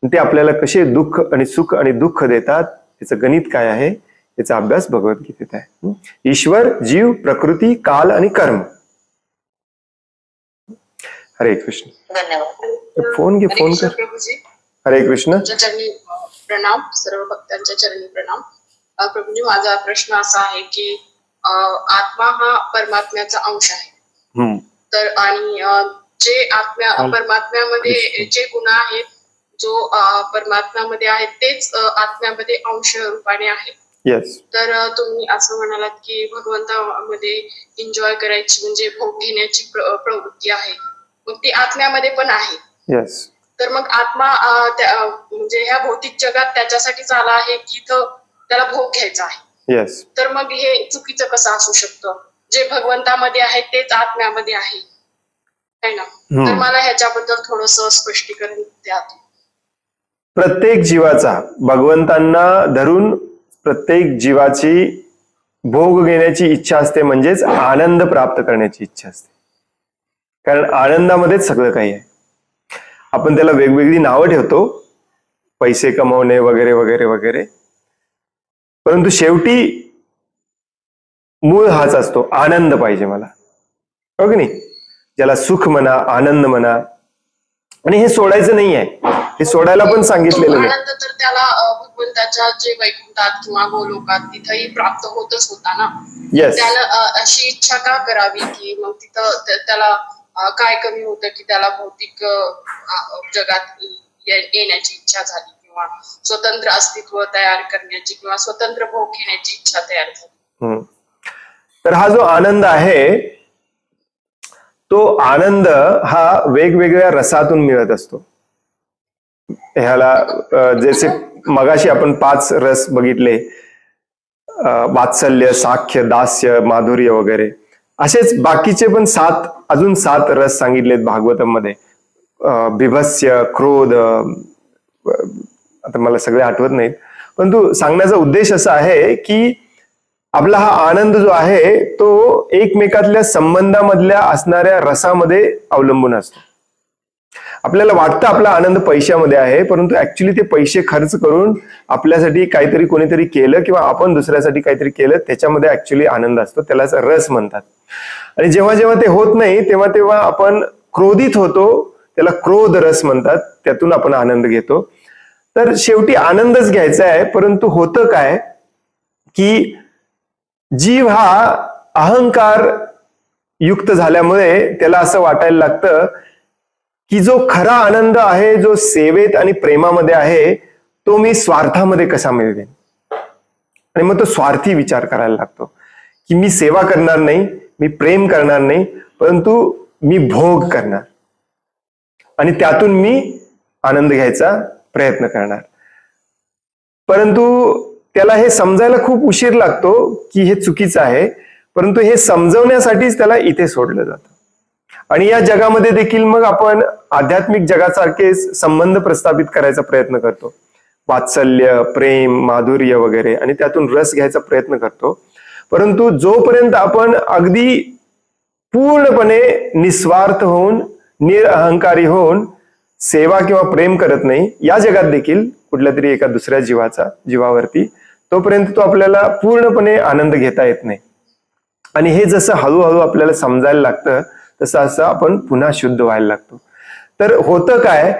ते आपल्याला कसे दुःख आणि सुख आणि दुःख देतात, त्याचं गणित काय आहे, याचा अभ्यास भगवद्गीतेत आहे. ईश्वर, जीव, प्रकृती, काल आणि कर्म. हरे कृष्ण. धन्यवाद. फोन घे, फोन कर. हरे कृष्ण. प्रणाम. सर्व भक्तांच्या चरणी प्रणाम. प्रभूजी, माझा प्रश्न असा आहे की आत्मा हा परमात्म्याचा अंश आहे. तर आणि जे परमात्म्यामध्ये जे गुण आहेत, जो परमात्म्यामध्ये आहेत तेच आत्म्यामध्ये अंश रूपाने आहेत. तर तुम्ही असं म्हणालात की भगवंतामध्ये एन्जॉय करायची म्हणजे भोग घेण्याची प्रवृत्ती आहे, मग ती आत्म्यामध्ये पण आहे. तर मग आत्मा म्हणजे ह्या भौतिक जगात त्याच्यासाठीच आला आहे की इथं त्याला भोग घ्यायचा आहे. तर मग हे चुकीचं कसं असू शकतं? जे भगवंतामध्ये आहे तेच आत्म्यामध्ये आहे ना. तर मला ह्याच्याबद्दल थोडस स्पष्टीकरण द्या. प्रत्येक जीवाचा भगवंतांना धरून प्रत्येक जीवाची भोग घेण्याची इच्छा असते, म्हणजेच आनंद प्राप्त करण्याची इच्छा असते. कारण आनंदामध्येच सगळं काही आहे. आपण त्याला वेगवेगळी नावं ठेवतो, पैसे कमवणे वगैरे वगैरे वगैरे. परंतु शेवटी मूळ हाच असतो, आनंद पाहिजे मला, हो की नाही? ज्याला सुख म्हणा, आनंद म्हणा, आणि हे सोडायचं नाही आहे, हे सोडायला पण सांगितलेलं नाही. आनंद तर त्याला भगवंताच्या जे वैकुंठात किंवा गोलोकात तिथंही प्राप्त होतच होता ना. येस. त्याला अशी इच्छा का करावी की मग तिथं त्याला काय कमी होतं की त्याला भौतिक जगात येण्याची इच्छा झाली किंवा स्वतंत्र अस्तित्व तयार करण्याची किंवा स्वतंत्र भोग घेण्याची इच्छा तयार झाली. तर हा जो आनंद आहे, तो आनंद हा वेगवेगळ्या रसातून मिळत असतो. ह्याला जसे मगाशी आपण 5 रस बघितले, वात्सल्य, साख्य, दास्य, माधुर्य वगैरे, असेच बाकीचे पण अजून 7 रस सांगितलेत भागवतम मध्ये. बिभत्स्य, क्रोध, आता मला सगळे आठवत नाहीत, परंतु सांगण्याचा उद्देश असा आहे की आपला हा आनंद जो आहे तो एकमेकातल्या संबंधामधल्या असणाऱ्या रसामध्ये अवलंबून असतो. आपल्याला वाटतं आपला आनंद पैशामध्ये आहे, परंतु ऍक्च्युली ते पैसे खर्च करून आपल्यासाठी काहीतरी कोणीतरी केलं किंवा आपण दुसऱ्यासाठी काहीतरी केलं, त्याच्यामध्ये ऍक्च्युली आनंद असतो, त्यालाच रस म्हणतात. आणि जेव्हा जेव्हा ते होत नाही तेव्हा तेव्हा आपण क्रोधित होतो, त्याला क्रोध रस म्हणतात, त्यातून आपण आनंद घेतो. तर शेवटी आनंदच घ्यायचा आहे, परंतु होतं काय की जीव हा अहंकार युक्त झाल्यामुळे त्याला असं वाटायला लागतं की जो खरा आनंद आहे, जो सेवेत आणि प्रेमामध्ये आहे, तो मी स्वार्थामध्ये कसा मिळवेन. आणि मग तो स्वार्थी विचार करायला लागतो की मी सेवा करणार नाही, मी प्रेम करणार नाही, परंतु मी भोग करणार आणि त्यातून मी आनंद घ्यायचा प्रयत्न करणार. परंतु त्याला हे समजायला खूप उशीर लागतो की हे चुकीचं आहे, परंतु हे समजवण्यासाठीच त्याला इथे सोडलं जातं. आणि या जगामध्ये देखील मग आपण आध्यात्मिक जगासारखे संबंध प्रस्थापित करायचा प्रयत्न करतो, वात्सल्य, प्रेम, माधुर्य वगैरे, आणि त्यातून रस घ्यायचा प्रयत्न करतो. परंतु जोपर्यंत आपण अगदी पूर्णपणे निस्वार्थ होऊन, निरअहंकारी होऊन सेवा किंवा प्रेम करत नाही या जगात देखील कुठल्या तरी एका दुसऱ्या जीवावरती, तोपर्यंत तो आपल्याला पूर्णपणे आनंद घेता येत नाही. आणि हे जसं हळूहळू आपल्याला समजायला लागतं तसं असं आपण पुन्हा शुद्ध व्हायला लागतो. तर होतं काय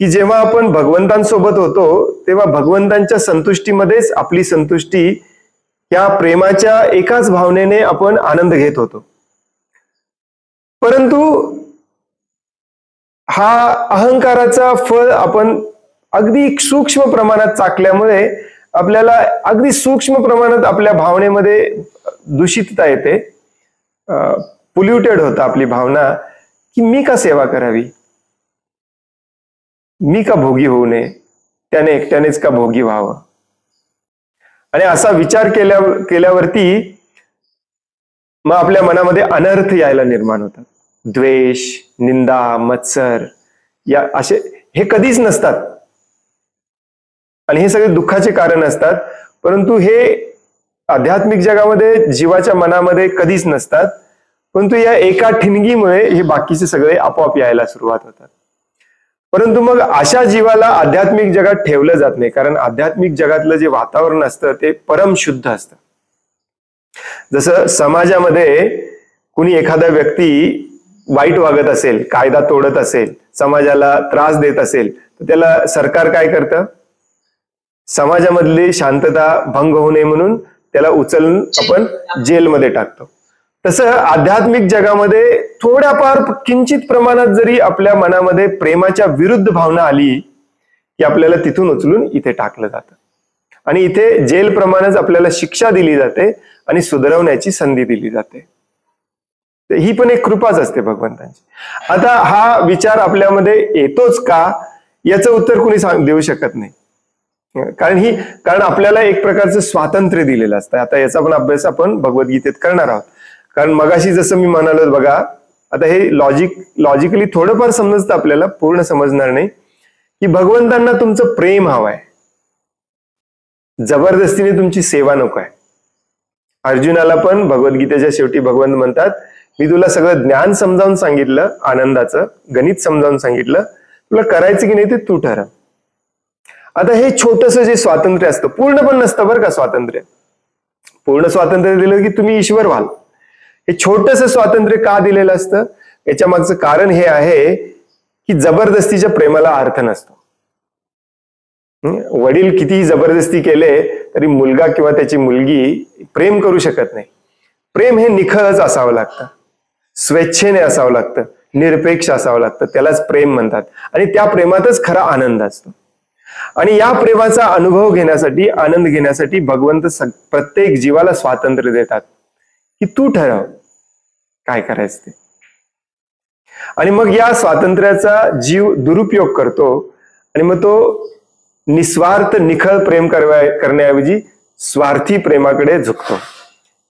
की जेव्हा आपण भगवंतांसोबत होतो तेव्हा भगवंतांच्या संतुष्टीमध्येच आपली संतुष्टी, या प्रेमाच्या एकाच भावनेने आपण आनंद घेत होतो. परंतु हा अहंकाराचा फळ आपण अगदी सूक्ष्म प्रमाणात चाकल्यामुळे आपल्याला अगदी सूक्ष्म प्रमाणात आपल्या भावनेमध्ये दूषितता येते, पोल्युटेड होतं आपली भावना की मी का सेवा करावी, मी का भोगी होऊ नये, त्याने एकट्यानेच का भोगी व्हावं. आणि असा विचार केल्यावरती मग आपल्या मनामध्ये अनर्थ यायला निर्माण होतात. द्वेष, निंदा, मत्सर, या असे हे कधीच नसतात आणि हे सगळे दुःखाचे कारण असतात, परंतु हे आध्यात्मिक जगामध्ये जीवाच्या मनामध्ये कधीच नसतात. परंतु या एका ठिणगीमुळे हे बाकीचे सगळे आपोआप यायला सुरुवात होतात. परंतु मग अशा जीवाला आध्यात्मिक जगात ठेवलं जात नाही, कारण आध्यात्मिक जगातलं जे वातावरण असतं ते परम शुद्ध असतं. जसं समाजामध्ये कुणी एखादा व्यक्ती वाईट वागत असेल, कायदा तोडत असेल, समाजाला त्रास देत असेल, तर त्याला सरकार काय करतं, समाजामधली शांतता भंग होऊ नये म्हणून त्याला उचलून आपण जेलमध्ये टाकतो. तसं आध्यात्मिक जगामध्ये थोड्याफार किंचित प्रमाणात जरी आपल्या मनामध्ये प्रेमाच्या विरुद्ध भावना आली की आपल्याला तिथून उचलून इथे टाकलं जातं आणि इथे जेल प्रमाणेच आपल्याला शिक्षा दिली जाते आणि सुधारवण्याची संधी दिली जाते. ही पण एक कृपाच असते भगवंतांची. आता हा विचार आपल्यामध्ये येतोच का याचं उत्तर कोणी देऊ शकत नाही, कारण आपल्याला एक प्रकारचं स्वातंत्र्य दिलेलं असतं. आता याचा पण अभ्यास आपण भगवद्गीतेत करणार आहोत. कारण मगाशी जसं मी म्हणालो बघा, आता हे लॉजिकली थोडंफार समजतं आपल्याला, पूर्ण समजणार नाही, की भगवंतांना तुमचं प्रेम हवंय, जबरदस्तीने तुमची सेवा नको आहे. अर्जुनाला पण भगवद्गीतेच्या शेवटी भगवंत म्हणतात, मी तुला सगळं ज्ञान समजावून सांगितलं, आनंदाचं गणित समजावून सांगितलं, तुला करायचं की नाही ते तू ठरव. आता हे छोटस जे स्वातंत्र्य असतं, पूर्ण पण नसतं बरं का स्वातंत्र्य. पूर्ण स्वातंत्र्य दिलं की तुम्ही ईश्वर व्हाल. हे छोटस स्वातंत्र्य का दिलेलं असतं? याच्या मागचं कारण हे आहे की जबरदस्तीच्या प्रेमाला अर्थ नसतो. वडील कितीही जबरदस्ती केले तरी मुलगा किंवा त्याची मुलगी प्रेम करू शकत नाही. प्रेम हे निखळच असावं लागतं, स्वेच्छेने असावं लागतं, निरपेक्ष असावं लागतं. त्यालाच प्रेम म्हणतात. आणि त्या प्रेमातच खरा आनंद असतो. आणि या प्रेमाचा अनुभव घेण्यासाठी, आनंद घेण्यासाठी भगवंत प्रत्येक जीवाला स्वातंत्र्य देतात की तू ठरव काय करायचं ते. आणि मग या स्वातंत्र्याचा जीव दुरुपयोग करतो आणि मग तो निस्वार्थ निखळ प्रेम करण्याऐवजी स्वार्थी प्रेमाकडे झुकतो.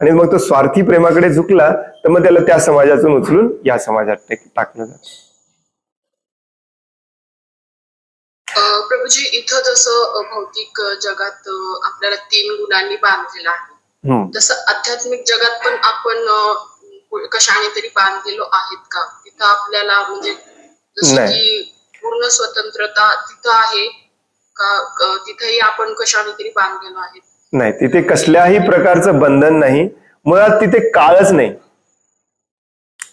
आणि मग तो स्वार्थी प्रेमाकडे झुकला तर मग त्याला त्या समाजातून उचलून या समाजात टाकलं जातं. प्रभूजी, इथं जसं भौतिक जगात आपल्याला 3 गुणांनी बांधलेलं आहे, तसं आध्यात्मिक जगात पण आपण कशाने तरी बांधलेलो आहेत का? तिथं आपल्याला म्हणजे जसं की पूर्ण स्वतंत्रता तिथं आहे का? तिथेही आपण कशाने तरी बांधलेलो आहे? नाही, तिथे कसल्याही प्रकारचं बंधन नाही. मुळात तिथे काळच नाही.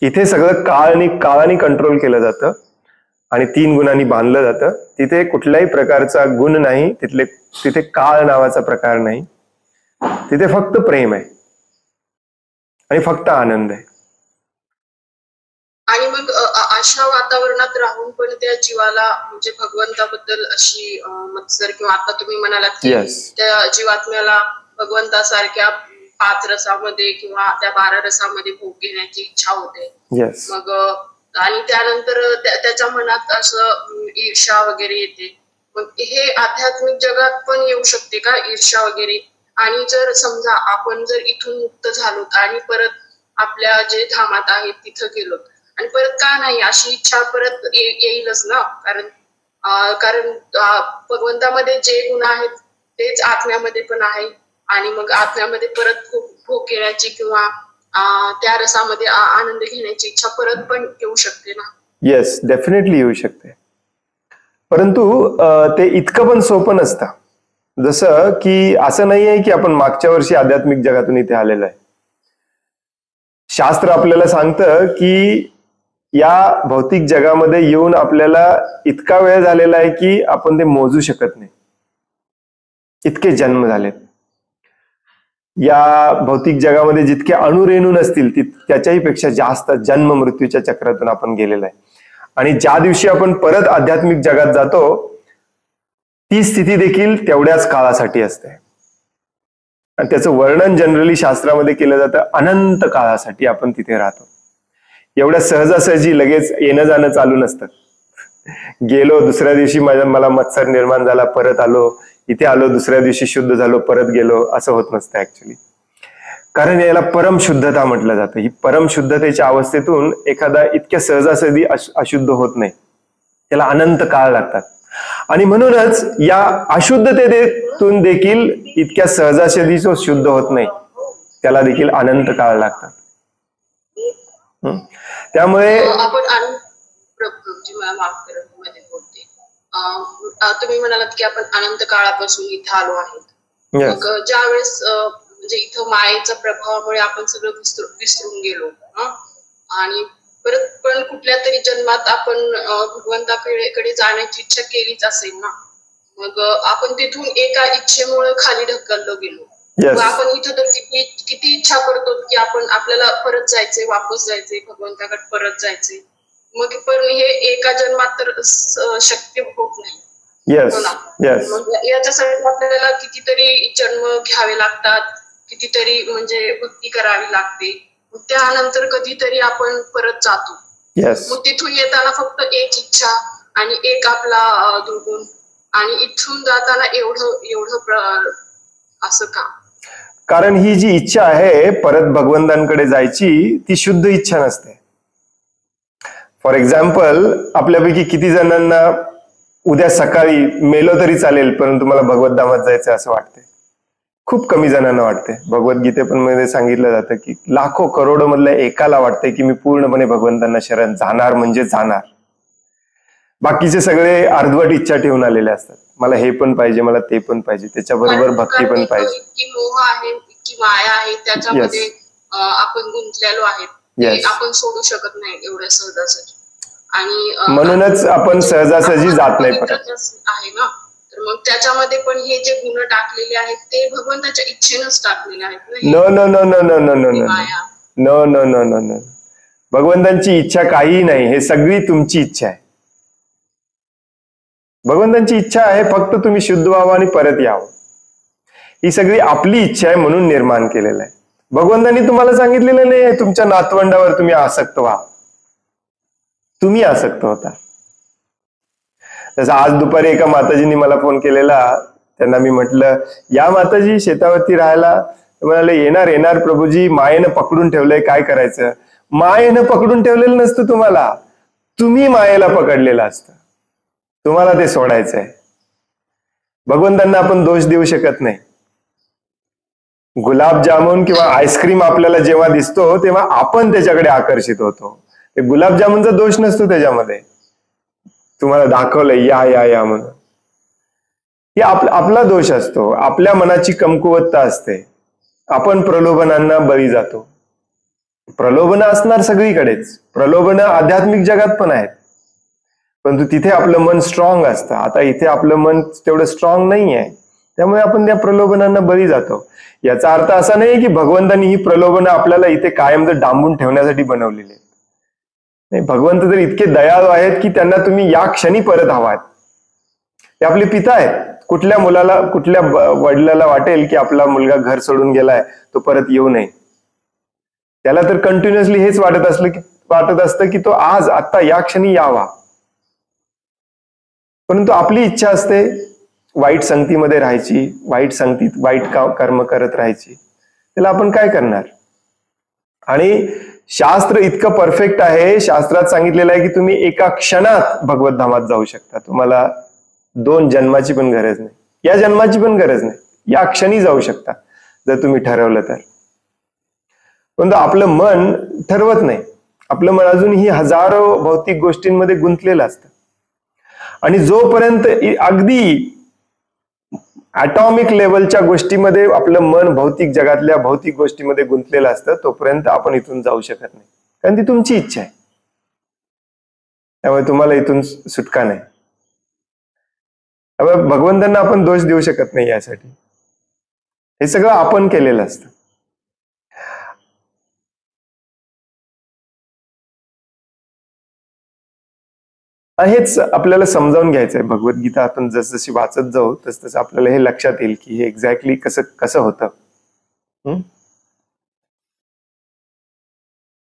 इथे सगळं काळाने कंट्रोल केलं जातं आणि 3 गुणांनी बांधलं जातं. तिथे कुठल्याही प्रकारचा गुण नाही, तिथे काळ नावाचा प्रकार नाही. तिथे फक्त प्रेम आहे आणि फक्त आनंद आहे. आणि मग अशा वातावरणात राहून पण त्या जीवाला म्हणजे भगवंताबद्दल अशी मत्सर किंवा आता तुम्ही म्हणालात की त्या जीवात्म्याला भगवंतासारख्या 5 रसामध्ये किंवा त्या 12 रसामध्ये भोग घेण्याची इच्छा होते. मग आणि त्यानंतर त्याच्या मनात असं ईर्ष्या वगैरे येते. मग हे आध्यात्मिक जगात पण येऊ शकते का ईर्ष्या वगैरे? आणि जर समजा आपण जर इथून मुक्त झालो आणि परत आपल्या जे धामात आहेत तिथं गेलो आणि परत का नाही अशी इच्छा परत येईलच ना? कारण भगवंतामध्ये जे गुण आहेत तेच आत्म्यामध्ये पण आहे. आणि मग आत्म्यामध्ये परत भोग घेण्याची किंवा त्या रसामध्ये आनंद घेण्याची इच्छा परत पण येऊ शकते ना? येस, डेफिनेटली येऊ शकते. परंतु ते इतकं पण सोपं नसतं. जसं की असं नाही आहे की आपण मागच्या वर्षी आध्यात्मिक जगातून इथे आलेलो आहे. शास्त्र आपल्याला सांगतं की या भौतिक जगामध्ये येऊन आपल्याला इतका वेळ झालेला आहे की आपण ते मोजू शकत नाही. इतके जन्म झालेत. या भौतिक जगामध्ये जितके अणुरेणू नसतील त्याच्याही पेक्षा जास्त जन्म मृत्यूच्या चक्रातून आपण गेलेला आहे. आणि ज्या दिवशी आपण परत आध्यात्मिक जगात जातो ती स्थिती देखील तेवढ्याच काळासाठी असते. आणि त्याचं वर्णन जनरली शास्त्रामध्ये केलं जातं, अनंत काळासाठी आपण तिथे राहतो. एवढ्या सहजासहजी लगेच येणं जाणं चालू नसतं. गेलो दुसऱ्या दिवशी मला मत्सर निर्माण झाला, परत आलो, इथे आलो, दुसऱ्या दिवशी शुद्ध झालो, परत गेलो, असं होत नसतं ऍक्च्युली. कारण याला परमशुद्धता म्हटलं जातं. ही परमशुद्धतेच्या अवस्थेतून एखादा इतक्या सहजासहजी अशुद्ध होत नाही, त्याला अनंत काळ लागतात. आणि म्हणूनच या अशुद्धतेतून देखील इतक्या सहजासहजी जो शुद्ध होत नाही त्याला देखील अनंत काळ लागतात. त्यामुळे तुम्ही म्हणालात की आपण अनंत काळापासून इथे आलो आहोत. मग ज्या वेळेस म्हणजे इथं मायेच्या प्रभावामुळे आपण सगळं विसरून गेलो आणि परत पण कुठल्या तरी जन्मात आपण भगवंताकडे जाण्याची इच्छा केलीच असेल ना. मग आपण तिथून एका इच्छेमुळे खाली ढकललो गेलो. मग आपण इथं तर किती इच्छा करतो की आपल्याला परत जायचंय, वापस जायचंय, भगवंताकडे परत जायचंय. मग पण हे एका जन्मात तर शक्य होत नाही. याच्यासाठी आपल्याला कितीतरी जन्म घ्यावे लागतात, कितीतरी म्हणजे भक्ती करावी लागते. त्यानंतर कधीतरी आपण परत जातो. मग तिथून येताना फक्त एक इच्छा आणि एक आपला दुर्गुण आणि इथून जाताना एवढं असं का? कारण ही जी इच्छा आहे परत भगवंतांकडे जायची ती शुद्ध इच्छा नसते. फॉर एक्झाम्पल, आपल्यापैकी किती जणांना उद्या सकाळी मेलो तरी चालेल परंतु मला भगवत धामात जायचं असं वाटते? खूप कमी जणांना वाटते. भगवद्गीते पण मध्ये सांगितलं जातं की लाखो करोडो मधल्या एकाला वाटतंय की मी पूर्णपणे भगवंतांना शरण जाणार म्हणजे जाणार. बाकीचे सगळे अर्धवट इच्छा ठेवून आलेले असतात. मला हे पण पाहिजे, मला ते पण पाहिजे, त्याच्याबरोबर भक्ती पण पाहिजे. इतकी मोह आहे, इतकी माया आहे त्याच्यामध्ये आपण गुंतलेलो आहे, ते आपण सोडू शकत नाही एवढ्या सहजासहजी. आणि म्हणूनच आपण सहजासहजी जात नाही परत आहे ना. तर मग त्याच्यामध्ये पण हे जे गुण टाकलेले आहेत ते भगवंताच्या इच्छेनंच टाकलेले आहेत. No no no no no no no no no no no no भगवंतांची इच्छा काहीही नाही, हे सगळी तुमची इच्छा आहे. भगवंतांची इच्छा आहे फक्त तुम्ही शुद्ध व्हावं आणि परत यावं. ही सगळी आपली इच्छा आहे म्हणून निर्माण केलेलं आहे. भगवंतांनी तुम्हाला सांगितलेलं नाही तुमच्या नातवंडावर तुम्ही आसक्त व्हा. तुम्ही आसक्त होता. जसं आज दुपारी एका माताजींनी मला फोन केलेला, त्यांना मी म्हटलं या माताजी शेतावरती राहायला, म्हणाले येणार येणार प्रभूजी, मायेनं पकडून ठेवलंय, काय करायचं. मायेनं पकडून ठेवलेलं नसतं तुम्हाला, तुम्ही मायेला पकडलेलं असतं, तुम्हाला ते सोडायचंय. भगवंतांना आपण दोष देऊ शकत नाही. गुलाबजामुन किंवा आईस्क्रीम आपल्याला जेव्हा दिसतो तेव्हा आपण त्याच्याकडे आकर्षित होतो. ते गुलाबजामुनचा दोष नसतो त्याच्यामध्ये, तुम्हाला दाखवलंय या या या म्हणून, हे आपला दोष असतो. आपल्या मनाची कमकुवतता असते. आपण प्रलोभनांना बळी जातो. प्रलोभनं असणार सगळीकडेच, प्रलोभनं आध्यात्मिक जगात पण आहेत, परंतु तिथे आपलं मन स्ट्रॉंग असतं. आता इथे आपलं मन तेवढं स्ट्रॉंग नाही आहे, त्यामुळे आपण त्या प्रलोभनांना बळी जातो. याचा अर्थ असा नाही की भगवंतांनी ही प्रलोभनं आपल्याला इथे कायम डांबून ठेवण्यासाठी बनवलेली आहेत. नाही, भगवंत तर इतके दयाळू आहेत की त्यांना तुम्ही या क्षणी परत हवात. ते आपले पिता आहेत. कुठल्या मुलाला, कुठल्या वडिलाला वाटेल की आपला मुलगा घर सोडून गेलाय, तो परत येऊ नये. त्याला तर कंटिन्युअसली हेच वाटत असतं की तो आज आता या क्षणी यावा. परंतु आपली इच्छा असते वाईट संगतीमध्ये राहायची, वाईट संगतीत वाईट कर्म करत राहायची. त्याला आपण काय करणार. आणि शास्त्र इतकं परफेक्ट आहे, शास्त्रात सांगितलेलं आहे की तुम्ही एका क्षणात भगवत धामात जाऊ शकता. तुम्हाला 2 जन्माची पण गरज नाही, या जन्माची पण गरज नाही, या क्षणी जाऊ शकता जर तुम्ही ठरवलं तर. परंतु आपलं मन ठरवत नाही. आपलं मन अजूनही हजारो भौतिक गोष्टींमध्ये गुंतलेलं असतं. आणि जोपर्यंत अगदी ॲटॉमिक लेवलच्या गोष्टीमध्ये आपलं मन भौतिक जगातल्या भौतिक गोष्टीमध्ये गुंतलेलं असतं, तोपर्यंत आपण इथून जाऊ शकत नाही, कारण ती तुमची इच्छा आहे. त्यामुळे तुम्हाला इथून सुटका नाही. त्यामुळे भगवंतांना आपण दोष देऊ शकत नाही यासाठी. हे सगळं आपण केलेलं असतं. हेच आपल्याला समजावून घ्यायचंय. भगवद्गीता आपण जसजशी वाचत जाऊ तसं आपल्याला हे लक्षात येईल की हे एक्झॅक्टली कसं होतं.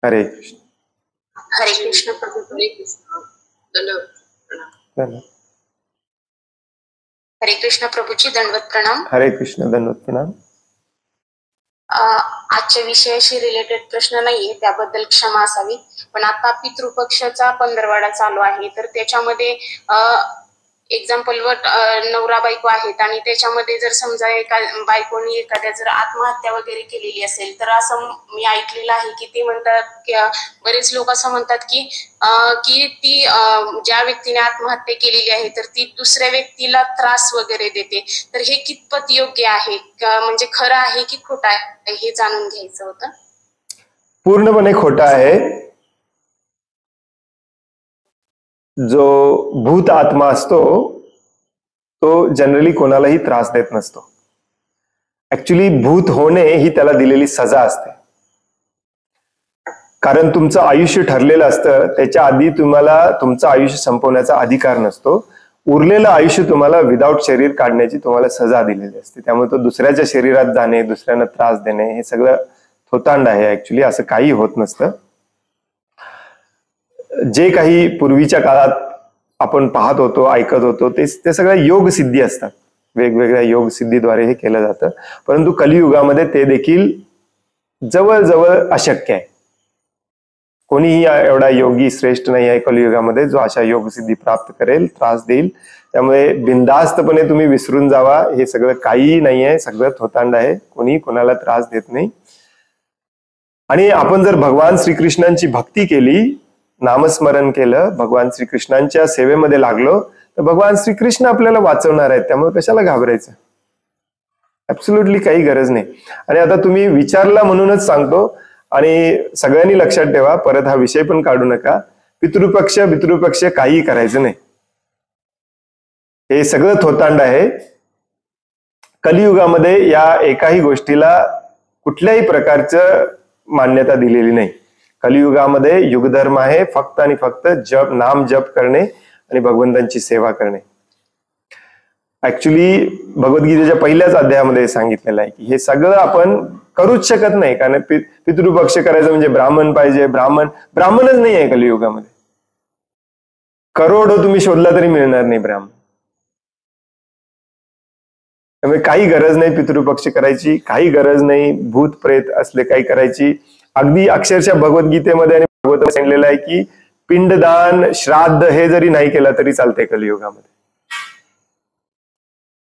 हरे कृष्ण. हरे कृष्ण प्रभू. हरे कृष्ण. हरे कृष्ण प्रभूची दंडवत प्रणाम. हरे कृष्ण. दंडवत प्रणाम. आजच्या विषयाशी रिलेटेड प्रश्न नाहीये, त्याबद्दल क्षमा असावी. पण आता पितृपक्षाचा पंधरवाडा चालू आहे, तर त्याच्यामध्ये एक्झाम्पलवर नवरा बायको आहेत आणि त्याच्यामध्ये जर समजा बायकोनी एखाद्या जर आत्महत्या वगैरे केलेली असेल, तर असं मी ऐकलेलं आहे की ते म्हणतात की बरेच लोक असं म्हणतात की ती ज्या व्यक्तीने आत्महत्या केलेली आहे तर ती दुसऱ्या व्यक्तीला त्रास वगैरे देते. तर हे कितपत योग्य आहे, म्हणजे खरं आहे की खोटं आहे, हे जाणून घ्यायचं होतं. पूर्णपणे खोटं आहे. जो भूत आत्मा असतो तो जनरली कोणालाही त्रास देत नसतो. ऍक्च्युली भूत होणे ही त्याला दिलेली सजा असते. कारण तुमचं आयुष्य ठरलेलं असतं, त्याच्या आधी तुम्हाला तुमचं आयुष्य संपवण्याचा अधिकार नसतो. उरलेलं आयुष्य तुम्हाला विदाऊट शरीर काढण्याची तुम्हाला सजा दिलेली असते. त्यामुळे तो दुसऱ्याच्या शरीरात जाणे, दुसऱ्यांना त्रास देणे हे सगळं थोतांड आहे. ऍक्च्युली असं काही होत नसतं. जे काही पूर्वीच्या काळात आपण पाहत होतो, ऐकत होतो, ते सगळ्या योग सिद्धी असतात. वेगवेगळ्या योग सिद्धीद्वारे हे केलं जातं. परंतु कलियुगामध्ये ते देखील जवळजवळ अशक्य आहे. कोणीही एवढा योगी श्रेष्ठ नाही आहे कलियुगामध्ये जो अशा योग सिद्धी प्राप्त करेल, त्रास देईल. त्यामुळे बिनधास्तपणे तुम्ही विसरून जावा. हे सगळं काही नाही आहे, सगळं थोतांड आहे. कोणी कोणाला त्रास देत नाही. आणि आपण जर भगवान श्रीकृष्णांची भक्ती केली नामस्मरण केलं, भगवान श्रीकृष्णांच्या सेवेमध्ये लागलो, तर भगवान श्रीकृष्ण आपल्याला वाचवणार आहेत. त्यामुळे कशाला घाबरायचं? ऍब्सोल्युटली काही गरज नाही. आणि आता तुम्ही विचारला म्हणूनच सांगतो, आणि सगळ्यांनी लक्षात ठेवा, परत हा विषय पण काढू नका. पितृपक्ष काहीही करायचं नाही. हे सगळं थोतांड आहे. कलियुगामध्ये या एकाही गोष्टीला कुठल्याही प्रकारचं मान्यता दिलेली नाही. कलियुगामध्ये युगधर्म आहे फक्त आणि फक्त नाम जप करणे आणि भगवंतांची सेवा करणे. ऍक्च्युली भगवद्गीतेच्या पहिल्याच अध्यायामध्ये सांगितलेलं आहे की हे सगळं आपण करूच शकत नाही. कारण पितृपक्ष करायचं म्हणजे ब्राह्मण पाहिजे. ब्राह्मणच नाही आहे कलियुगामध्ये. करोडो तुम्ही शोधला तरी मिळणार नाही ब्राह्मण. त्यामुळे काही गरज नाही पितृपक्ष करायची, काही गरज नाही भूत प्रेत असले काही करायची. अगदी अक्षरशः भगवद्गीतेमध्ये आणि भागवतात सांगितलेलं आहे की पिंडदान, श्राद्ध हे जरी नाही केलं तरी चालते कलियुगामध्ये.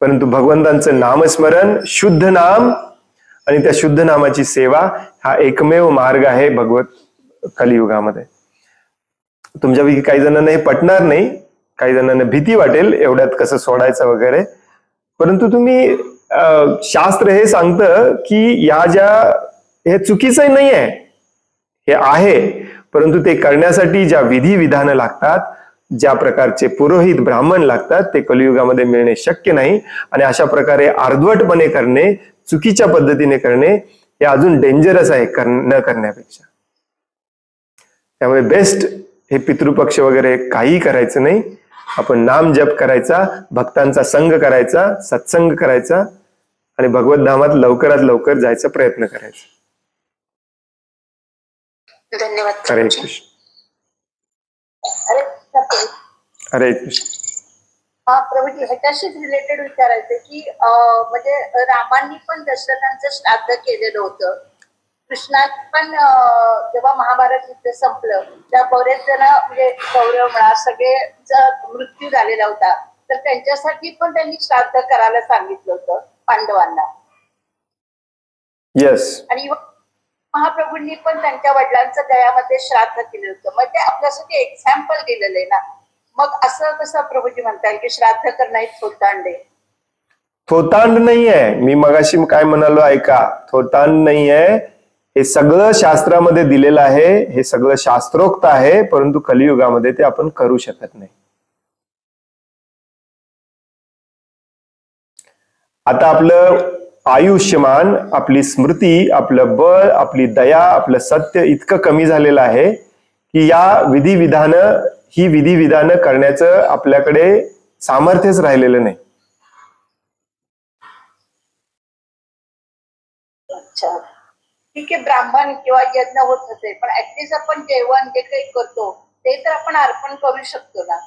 परंतु भगवंतांचं नामस्मरण, शुद्ध नाम आणि त्या शुद्ध नामाची सेवा हा एकमेव मार्ग आहे भगवत कलियुगामध्ये. तुमच्यापैकी काही जणांना हे पटणार नाही, काही जणांना भीती वाटेल एवढ्यात कसं सोडायचं वगैरे. परंतु तुम्ही शास्त्र हे सांगतं की हे चुकीचं नाही आहे, हे आहे. परंतु ते करण्यासाठी ज्या विधी विधानं लागतात, ज्या प्रकारचे पुरोहित ब्राह्मण लागतात, ते कलियुगामध्ये मिळणे शक्य नाही. आणि अशा प्रकारे अर्धवटपणे करणे, चुकीच्या पद्धतीने करणे हे अजून डेंजरस आहे न करण्यापेक्षा. त्यामुळे बेस्ट हे पितृपक्ष वगैरे काही करायचं नाही. आपण नाम जप करायचा, भक्तांचा संग करायचा, सत्संग करायचा आणि भगवत धामात लवकरात लवकर जायचा प्रयत्न करायचा. धन्यवाद. हरे कृष्ण. हरे कृष्ण. हा प्रभूजी, ह्याच्याशीच रिलेटेड विचारायचं की म्हणजे रामांनी पण दशरथांचं श्राद्ध केलेलं होतं. कृष्णात पण जेव्हा महाभारत युद्ध संपलं त्या बरेच जण म्हणजे कौरव म्हणा सगळे मृत्यू झालेला होता, तर त्यांच्यासाठी पण त्यांनी श्राद्ध करायला सांगितलं होतं पांडवांना. येस. आणि महाप्रभूंनी पण त्यांच्या वडिलांचं गयामध्ये श्राद्ध केलं होतं. मग ते आपल्यासाठी एक्झाम्पल दिलेलं आहे ना. मग असं कसं प्रभूजी म्हणता येईल की श्राद्ध करणं एक थोतांड आहे? थोतांड नाहीये. मी मगाशी काय म्हणालो ऐका, थोतांड नाहीये. हे सगळं शास्त्रामध्ये दिलेलं आहे, हे सगळं शास्त्रोक्त आहे. परंतु कलियुगामध्ये ते आपण करू शकत नाही. आता आपलं आयुष्यमान, आपली स्मृती, आपलं बळ, आपली दया, आपलं सत्य इतकं कमी झालेलं आहे की ही विधी विधानं करण्याचं आपल्याकडे सामर्थ्यच राहिलेलं नाही. अच्छा, ठीक आहे. ब्राह्मण किंवा यज्ञ होत असेल, पण ऍटलीस्ट आपण जेवण जे काही करतो ते तर आपण अर्पण करू शकतो ना.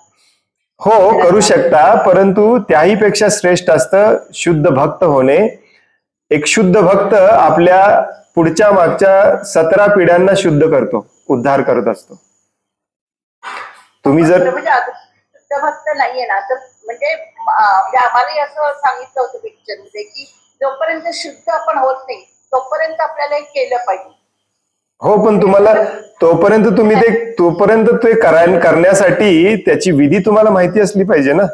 हो, करू शकता. परंतु त्याही पेक्षा श्रेष्ठ असतं शुद्ध भक्त होणे. एक शुद्ध भक्त आपल्या पुढच्या मागच्या 17 पिढ्यांना शुद्ध करतो, उद्धार करत असतो. तुम्ही जर शुद्ध भक्त नाहीये ना, तर म्हणजे आम्हालाही असं सांगितलं होतं पिक्चर मध्ये की जोपर्यंत शुद्ध आपण होत नाही तोपर्यंत आपल्याला हे केलं पाहिजे. हो, पण तुम्हाला तोपर्यंत ते करण्यासाठी त्याची विधी तुम्हाला माहिती असली पाहिजे ना.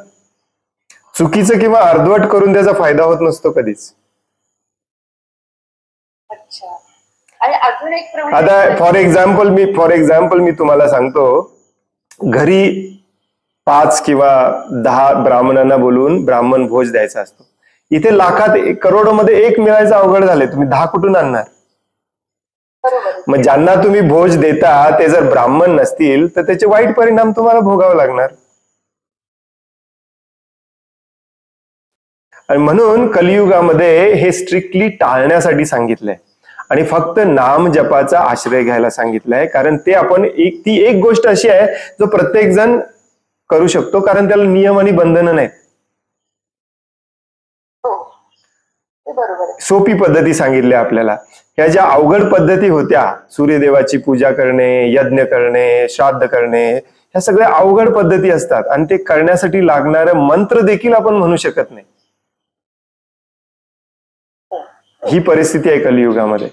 चुकीचं किंवा अर्धवट करून त्याचा फायदा होत नसतो कधीच. अच्छा. आणि अजून एक आता फॉर एक्झाम्पल मी तुम्हाला सांगतो, घरी 5 किंवा 10 ब्राह्मणांना बोलून ब्राह्मण भोज द्यायचा असतो. इथे लाखात करोडोमध्ये एक मिळायचं अवघड झाले. तुम्ही 10 कुठून आणणार? मग ज्यांना तुम्ही भोज देता ते जर ब्राह्मण नसतील तर त्याचे वाईट परिणाम तुम्हाला भोगावे लागणार. आणि म्हणून कलियुगामध्ये हे स्ट्रिक्टली टाळण्यासाठी सांगितलंय आणि फक्त नाम जपाचा आश्रय घ्यायला सांगितलंय. कारण ते ती एक गोष्ट अशी आहे जो प्रत्येक जण करू शकतो, कारण त्याला नियम आणि बंधनं नाहीत. सोपी पद्धती सांगितल्या आपल्याला. ह्या ज्या अवघड पद्धती होत्या, सूर्यदेवाची पूजा करणे, यज्ञ करणे, श्राद्ध करणे, ह्या सगळ्या अवघड पद्धती असतात आणि ते करण्यासाठी लागणारे मंत्र देखील आपण म्हणू शकत नाही. ही परिस्थिती आहे कलियुगामध्ये.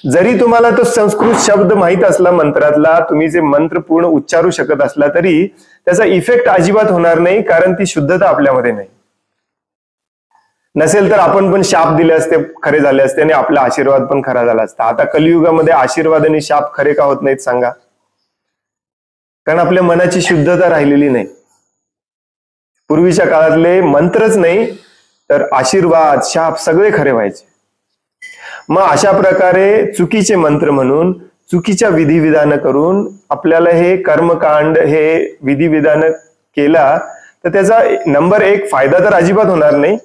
जरी तुम्हाला तो संस्कृत शब्द माहित असला मंत्रातला, तुम्ही जे मंत्र पूर्ण उच्चारू शकत असला तरी त्याचा इफेक्ट अजिबात होणार नाही, कारण ती शुद्धता आपल्यामध्ये नाही. नसेल तर आपण पण शाप दिले असते, खरे झाले असते आणि आपला आशीर्वाद पण खरा झाला असता. आता कलियुगामध्ये आशीर्वाद आणि शाप खरे का होत नाहीत सांगा? कारण आपल्या मनाची शुद्धता राहिलेली नाही. पूर्वीच्या काळातले मंत्रच नाही तर आशीर्वाद शाप सगळे खरे व्हायचे. मग अशा प्रकारे चुकीचे मंत्र म्हणून चुकीच्या विधिविधान करून आपल्याला हे कर्मकांड, हे विधिविधान केला तर त्याचा नंबर 1 फायदा तर अजिबात होणार नाही,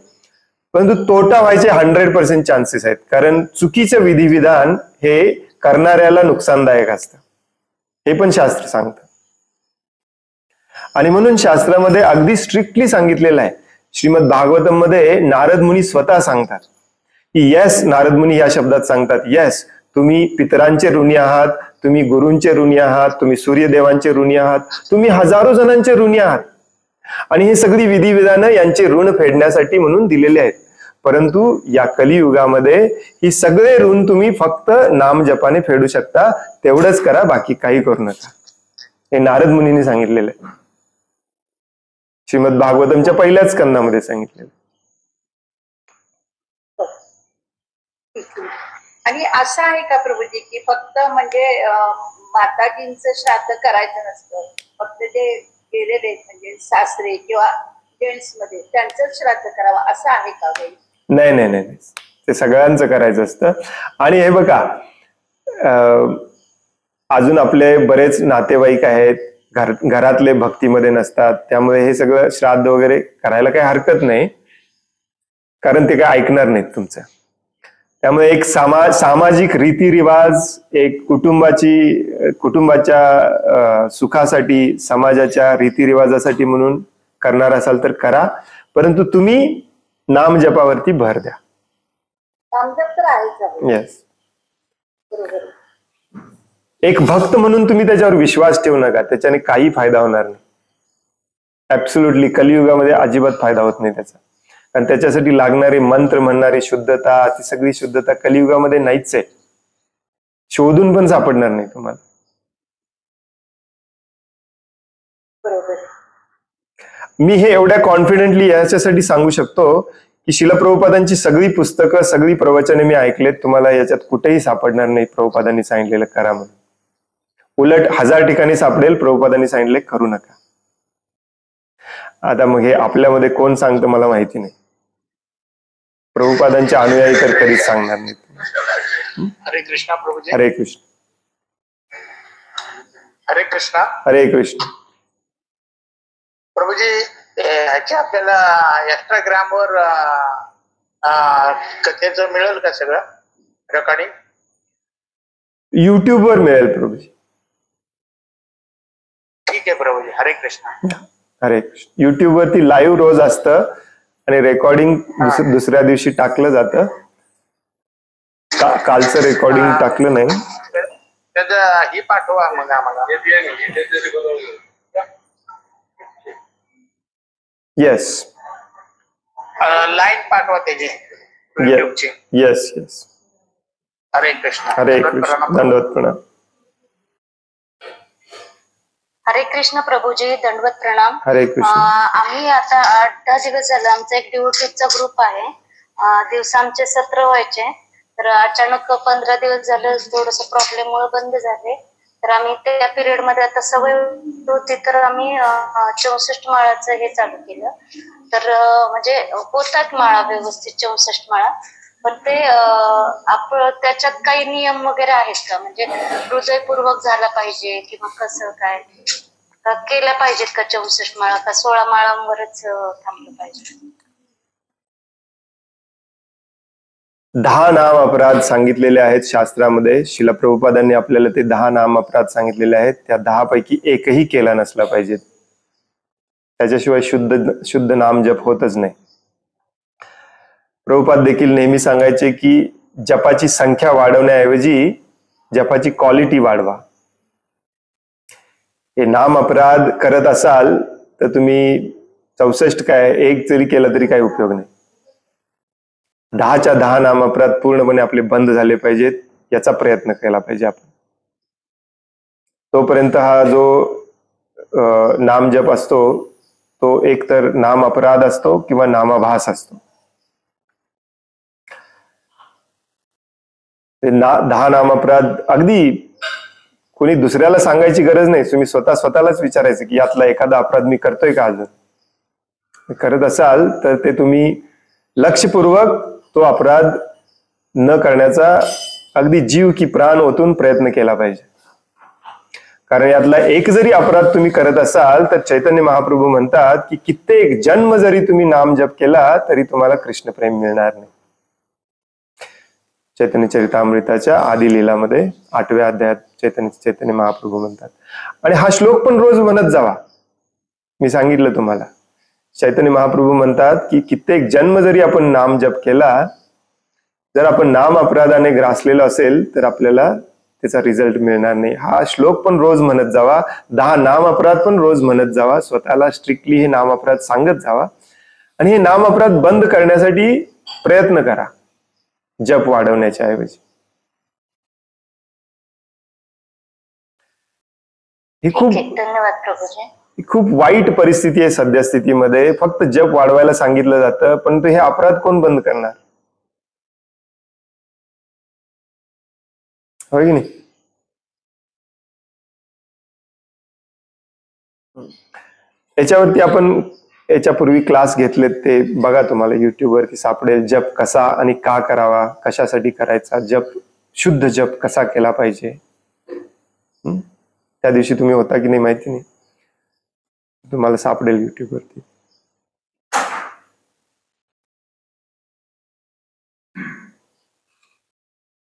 परंतु तोटा व्हायचे 100% चान्सेस आहेत. कारण चुकीचं विधिविधान हे करणाऱ्याला नुकसानदायक असतं, हे पण शास्त्र सांगतं. आणि म्हणून शास्त्रामध्ये अगदी स्ट्रिक्टली सांगितलेलं आहे. श्रीमद भागवतम मध्ये नारद मुनी स्वतः सांगतात की येस, नारद मुनी या शब्दात सांगतात, येस तुम्ही पितरांचे ऋणी आहात, तुम्ही गुरूंचे ऋणी आहात, तुम्ही सूर्यदेवांचे ऋणी आहात, तुम्ही हजारो जणांचे ऋणी आहात आणि हे सगळी विधिविधानं यांचे ऋण फेडण्यासाठी म्हणून दिलेले आहेत. परंतु या कलियुगामध्ये ही सगळे ऋण तुम्ही फक्त नाम जपाने फेडू शकता, तेवढंच करा, बाकी काही करू नका. हे नारद मुनींनी सांगितलेलं आहे. श्रीमद भागवतमच्या पहिल्याच स्कंदामध्ये सांगितलेलं. आणि असं आहे का प्रभूजी की फक्त म्हणजे माताजींचं श्राद्ध करायचं नसतं, फक्त ते गेलेले म्हणजे सासरे किंवा जेंट्स मध्ये त्यांचं श्राद्ध करावं असं आहे का? नाही नाही नाही, ते सगळ्यांचं करायचं असतं. आणि हे बघा, अजून आपले बरेच नातेवाईक आहेत, घरातले भक्तीमध्ये नसतात, त्यामुळे हे सगळं श्राद्ध वगैरे करायला काही हरकत नाही, कारण ते काय ऐकणार नाहीत तुमचं. त्यामुळे एक सामाजिक रीतिरिवाज, एक कुटुंबाच्या सुखासाठी, समाजाच्या रीतिरिवाजासाठी म्हणून करणार असाल तर करा, परंतु तुम्ही नाम जपावरती भर द्या. नामजप तर आहेच. येस. बरोबर. एक भक्त म्हणून तुम्ही त्याच्यावर विश्वास ठेवू नका, त्याच्याने काही फायदा होणार नाही. ऍब्सोल्युटली कलियुगामध्ये अजिबात फायदा होत नाही त्याचा, कारण त्याच्यासाठी लागणारे मंत्र म्हणणारी शुद्धता, ती सगळी शुद्धता कलियुगामध्ये नाहीच आहे, शोधून पण सापडणार नाही तुम्हाला. मी हे एवढ्या कॉन्फिडेंटली याच्यासाठी सांगू शकतो की श्रील प्रभुपादांची सगळी पुस्तकं, सगळी प्रवचने मी ऐकलेत, तुम्हाला याच्यात कुठेही सापडणार नाही प्रभुपादांनी सांगितलेलं करा म्हणून. उलट 1000 ठिकाणी सापडेल प्रभुपादांनी सांगितले करू नका. आता मग हे आपल्यामध्ये कोण सांगतं मला माहिती नाही, प्रभुपादांचे अनुयायी तर कधीच सांगणार नाही. हरे कृष्णा प्रभुजी. हरे कृष्ण. हरे कृष्णा. हरे कृष्ण. प्रभुजी, ह्याच्या आपल्याला इंस्टाग्रामवर कथेचं मिळेल का सगळं रेकॉर्डिंग? युट्यूबवर मिळेल प्रभुजी. ठीक आहे प्रभुजी. हरे कृष्णा. हरे कृष्ण. युट्यूब वरती लाईव्ह रोज असतं आणि रेकॉर्डिंग दुसऱ्या दिवशी टाकलं जातं. कालचं रेकॉर्डिंग टाकलं नाही. त्याचं ही पाठवा मग आम्हाला. येस. लाईन पाठवा त्याची युट्यूबची. Yes yes. हरे कृष्ण. हरे कृष्ण. दंडवत प्रणाम. हरे कृष्ण प्रभूजी, दंडवत प्रणाम. हरे कृष्ण. आम्ही आता 8-10 दिवस झालं, आमचा एक डिवोटीचा ग्रुप आहे. दिवस आमचे 17 व्हायचे, तर अचानक 15 दिवस झालं थोडस प्रॉब्लेम मुळे बंद झाले. तर आम्ही त्या पिरियड मध्ये आता सवय होती, तर आम्ही 64 माळाचं हे चालू केलं. तर म्हणजे होतात माळा व्यवस्थित 64 माळा, पण ते आपण त्याच्यात काही नियम वगैरे आहेत का? म्हणजे हृदयपूर्वक झाला पाहिजे किंवा कसं काय केल्या पाहिजेत का 64 माळा, का 16 माळांवरच थांबलं पाहिजे? 10 नाम अपराध सांगितलेले आहेत शास्त्रामध्ये. श्रील प्रभुपादांनी आपल्याला ते 10 नाम अपराध सांगितलेले आहेत. त्या 10 पैकी एकही केला नसला पाहिजे, त्याच्याशिवाय शुद्ध नाम जप होतच नाही. प्रभुपाद देखील नेहमी सांगायचे की जपाची संख्या वाढवण्याऐवजी जपाची क्वालिटी वाढवा. हे नाम अपराध करत असाल तर तुम्ही 64 काय एक जरी केला तरी काही उपयोग नाही. 10च्या 10 नाम अपराध पूर्णपणे आपले बंद झाले पाहिजेत. याचा प्रयत्न केला पाहिजे आपण. तोपर्यंत हा जो नाम जप असतो तो एक तर नाम अपराध असतो किंवा नामाभास असतो. 10 नाम अपराध अगदी कोणी दुसऱ्याला सांगायची गरज नाही, तुम्ही स्वतःलाच विचारायचं की यातला एखादा अपराध मी करतोय का अजून. करत असाल तर ते तुम्ही लक्षपूर्वक तो अपराध न करण्याचा अगदी जीव की प्राण ओतून प्रयत्न केला पाहिजे. कारण यातला एक जरी अपराध तुम्ही करत असाल तर चैतन्य महाप्रभू म्हणतात की कित्येक जन्म जरी तुम्ही नाम जप केला तरी तुम्हाला कृष्ण प्रेम मिळणार नाही. चैतन्य चरितामृताच्या आदी लीलामध्ये 8व्या अध्यायात चैतन्य महाप्रभू म्हणतात. आणि हा श्लोक पण रोज म्हणत जावा. मी सांगितलं तुम्हाला, चैतन्य महाप्रभू म्हणतात की कित्येक जन्म जरी आपण नाम जप केला, जर आपण नाम अपराधाने ग्रासलेलो असेल तर आपल्याला त्याचा रिझल्ट मिळणार नाही. हा श्लोक पण रोज म्हणत जावा. 10 नाम अपराध पण रोज म्हणत जावा. स्वतःला स्ट्रिक्टली हे नाम अपराध सांगत जावा आणि हे नाम अपराध बंद करण्यासाठी प्रयत्न करा, जप वाढवण्याच्या ऐवजी. ही धन्यवाद प्रभूजी. खूप वाईट परिस्थिती आहे सद्यस्थितीमध्ये. फक्त जप वाढवायला सांगितलं जातं पण हे अपराध कोण बंद करणार, होय की नाही. याच्यावरती आपण याच्यापूर्वी क्लास घेतलेत, ते बघा, तुम्हाला युट्यूब वरती सापडेल. जप कसा आणि का करावा, कशासाठी करायचा, जप शुद्ध जप कसा केला पाहिजे. त्या दिवशी तुम्ही होता की नाही माहिती नाही, तुम्हाला सापडेल युट्यूब वरती.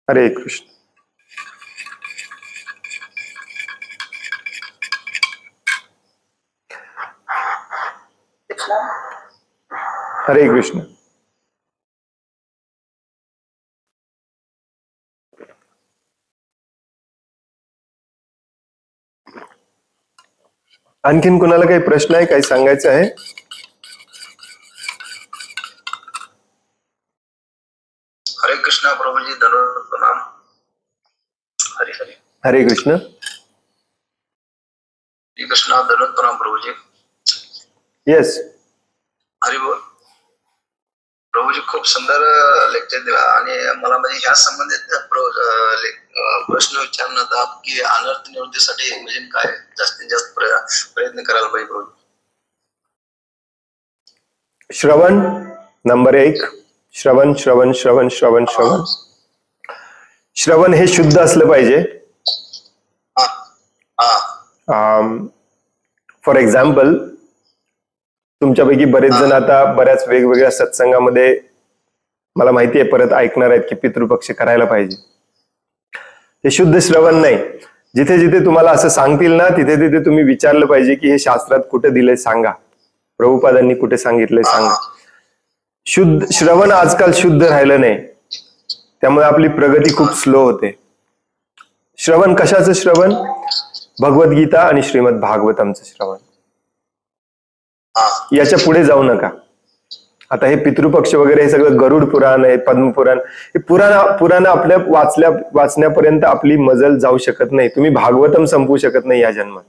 हरे कृष्ण. हरे कृष्ण. आणखीन कोणाला काही प्रश्न आहे, काही सांगायचं आहे? हरे कृष्ण प्रभुजी, दंडवत प्रणाम. हरे हरे. हरे कृष्ण. श्री कृष्ण, दंडवत प्रणाम प्रभुजी. येस. हरि बोल प्रभुजी. खूप सुंदर लेक्चर दिला आणि मला म्हणजे ह्या संबंधित प्रश्न विचारणार होता की अनर्थ निवृत्तीसाठी म्हणजे काय जास्तीत जास्त प्रयत्न करायला पाहिजे प्रभू. श्रवण नंबर 1. श्रवण श्रवण श्रवण श्रवण श्रवण श्रवण हे शुद्ध असलं पाहिजे. फॉर एक्झाम्पल, तुमच्यापैकी बरेच जण आता बऱ्याच वेगवेगळ्या सत्संगामध्ये मला माहिती आहे परत ऐकणार आहेत की पितृपक्ष करायला पाहिजे. हे शुद्ध श्रवण नाही. जिथे जिथे तुम्हाला असं सांगतील ना तिथे तिथे तुम्ही विचारलं पाहिजे की हे शास्त्रात कुठे दिलंय सांगा, प्रभुपादांनी कुठे सांगितलंय सांगा. शुद्ध श्रवण आजकाल शुद्ध राहिलं नाही, त्यामुळे आपली प्रगती खूप स्लो होते. श्रवण कशाचं श्रवण? भगवद्गीता आणि श्रीमद भागवतमचं श्रवण. याच्या पुढे जाऊ नका. आता हे पितृपक्ष वगैरे हे सगळं गरुड पुराण आहे, पद्मपुराण, हे पुराण आपल्या वाचण्यापर्यंत आपली मजल जाऊ शकत नाही. तुम्ही भागवतम संपवू शकत नाही या जन्मात.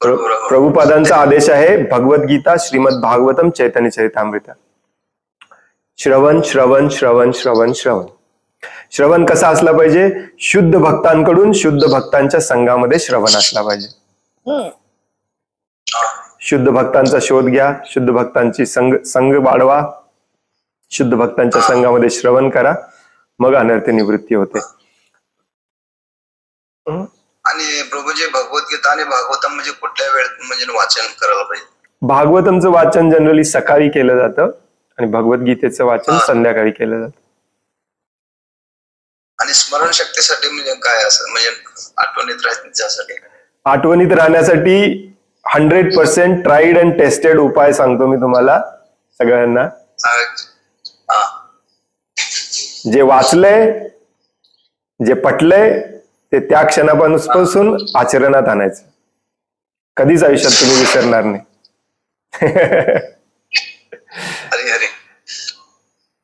प्रभुपादांचा आदेश आहे भगवद्गीता, श्रीमद भागवतम, चैतन्य चरितामृत. श्रवण श्रवण श्रवण श्रवण श्रवण. श्रवण कसा असला पाहिजे? शुद्ध भक्तांकडून, शुद्ध भक्तांच्या संघामध्ये श्रवण असला पाहिजे. शुद्ध भक्तांचा शोध घ्या, शुद्ध भक्तांची संघ वाढवा, शुद्ध भक्तांच्या संघामध्ये श्रवण करा, मग अनर्थ निवृत्ती होते. आणि प्रभूजी, भगवद्गीता आणि भागवतम म्हणजे कुठल्या वेळेत म्हणजे वाचन करायला पाहिजे? भागवतमचं वाचन जनरली सकाळी केलं जातं आणि भगवद्गीतेचं वाचन संध्याकाळी केलं जातं. आणि स्मरण शक्तीसाठी म्हणजे काय असं, म्हणजे आठवणीत राहण्यासाठी? आठवणीत राहण्यासाठी 100% ट्राईड अँड टेस्टेड उपाय सांगतो मी तुम्हाला सगळ्यांना. जे वाचलंय, जे पटलंय ते त्या क्षणापासून आचरणात आणायचं. कधीच आयुष्यात तुम्ही विसरणार नाही. हरे हरे.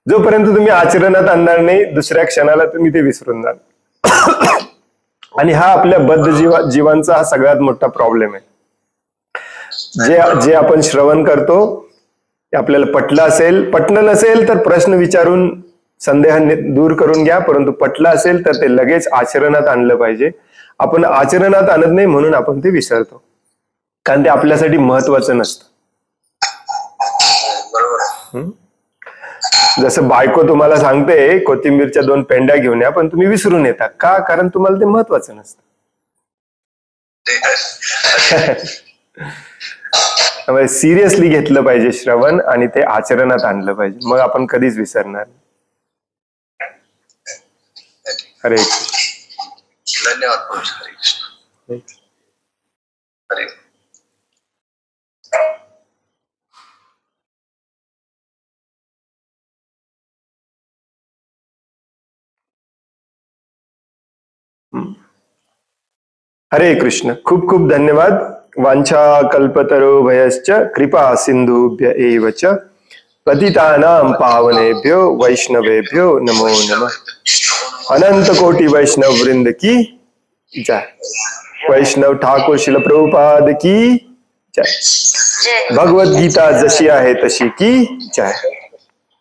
जोपर्यंत तुम्ही आचरणात आणणार नाही दुसऱ्या क्षणाला तुम्ही ते विसरून जाल. आणि हा आपल्या बद्ध जीवांचा हा सगळ्यात मोठा प्रॉब्लेम आहे. जे आपण श्रवण करतो ते आपल्याला पटलं असेल, पटलं नसेल तर प्रश्न विचारून संदेह दूर करून घ्या, परंतु पटलं असेल तर ते लगेच आचरणात आणलं पाहिजे. आपण आचरणात आणत नाही म्हणून आपण ते विसरतो, कारण ते आपल्यासाठी महत्वाचं नसतं. जसं बायको तुम्हाला सांगते कोथिंबीरच्या 2 पेंड्या घेऊन या, पण तुम्ही विसरून येता का? कारण तुम्हाला ते महत्वाचं नसतं. त्यामुळे सिरियसली घेतलं पाहिजे श्रवण आणि ते आचरणात आणलं पाहिजे, मग आपण कधीच विसरणार नाही. हरे कृष्ण. धन्यवाद प्रभूजी. हरे कृष्ण. हरे. हरे कृष्ण. खूप खूप धन्यवाद. वांछा कल्पतरुभयश्च कृपा सिंधुभ्य एव च पतितानां पावनेभ्यो वैष्णवेभ्यो नमो नमः. अनंत कोटि वैष्णव वृंद की जय. वैष्णव ठाकुर शिल प्रभुपाद की जय. भगवत गीता जशी आहे तशी की जय.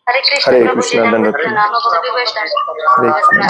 हरे कृष्ण. धन्यवाद. हरे कृष्ण.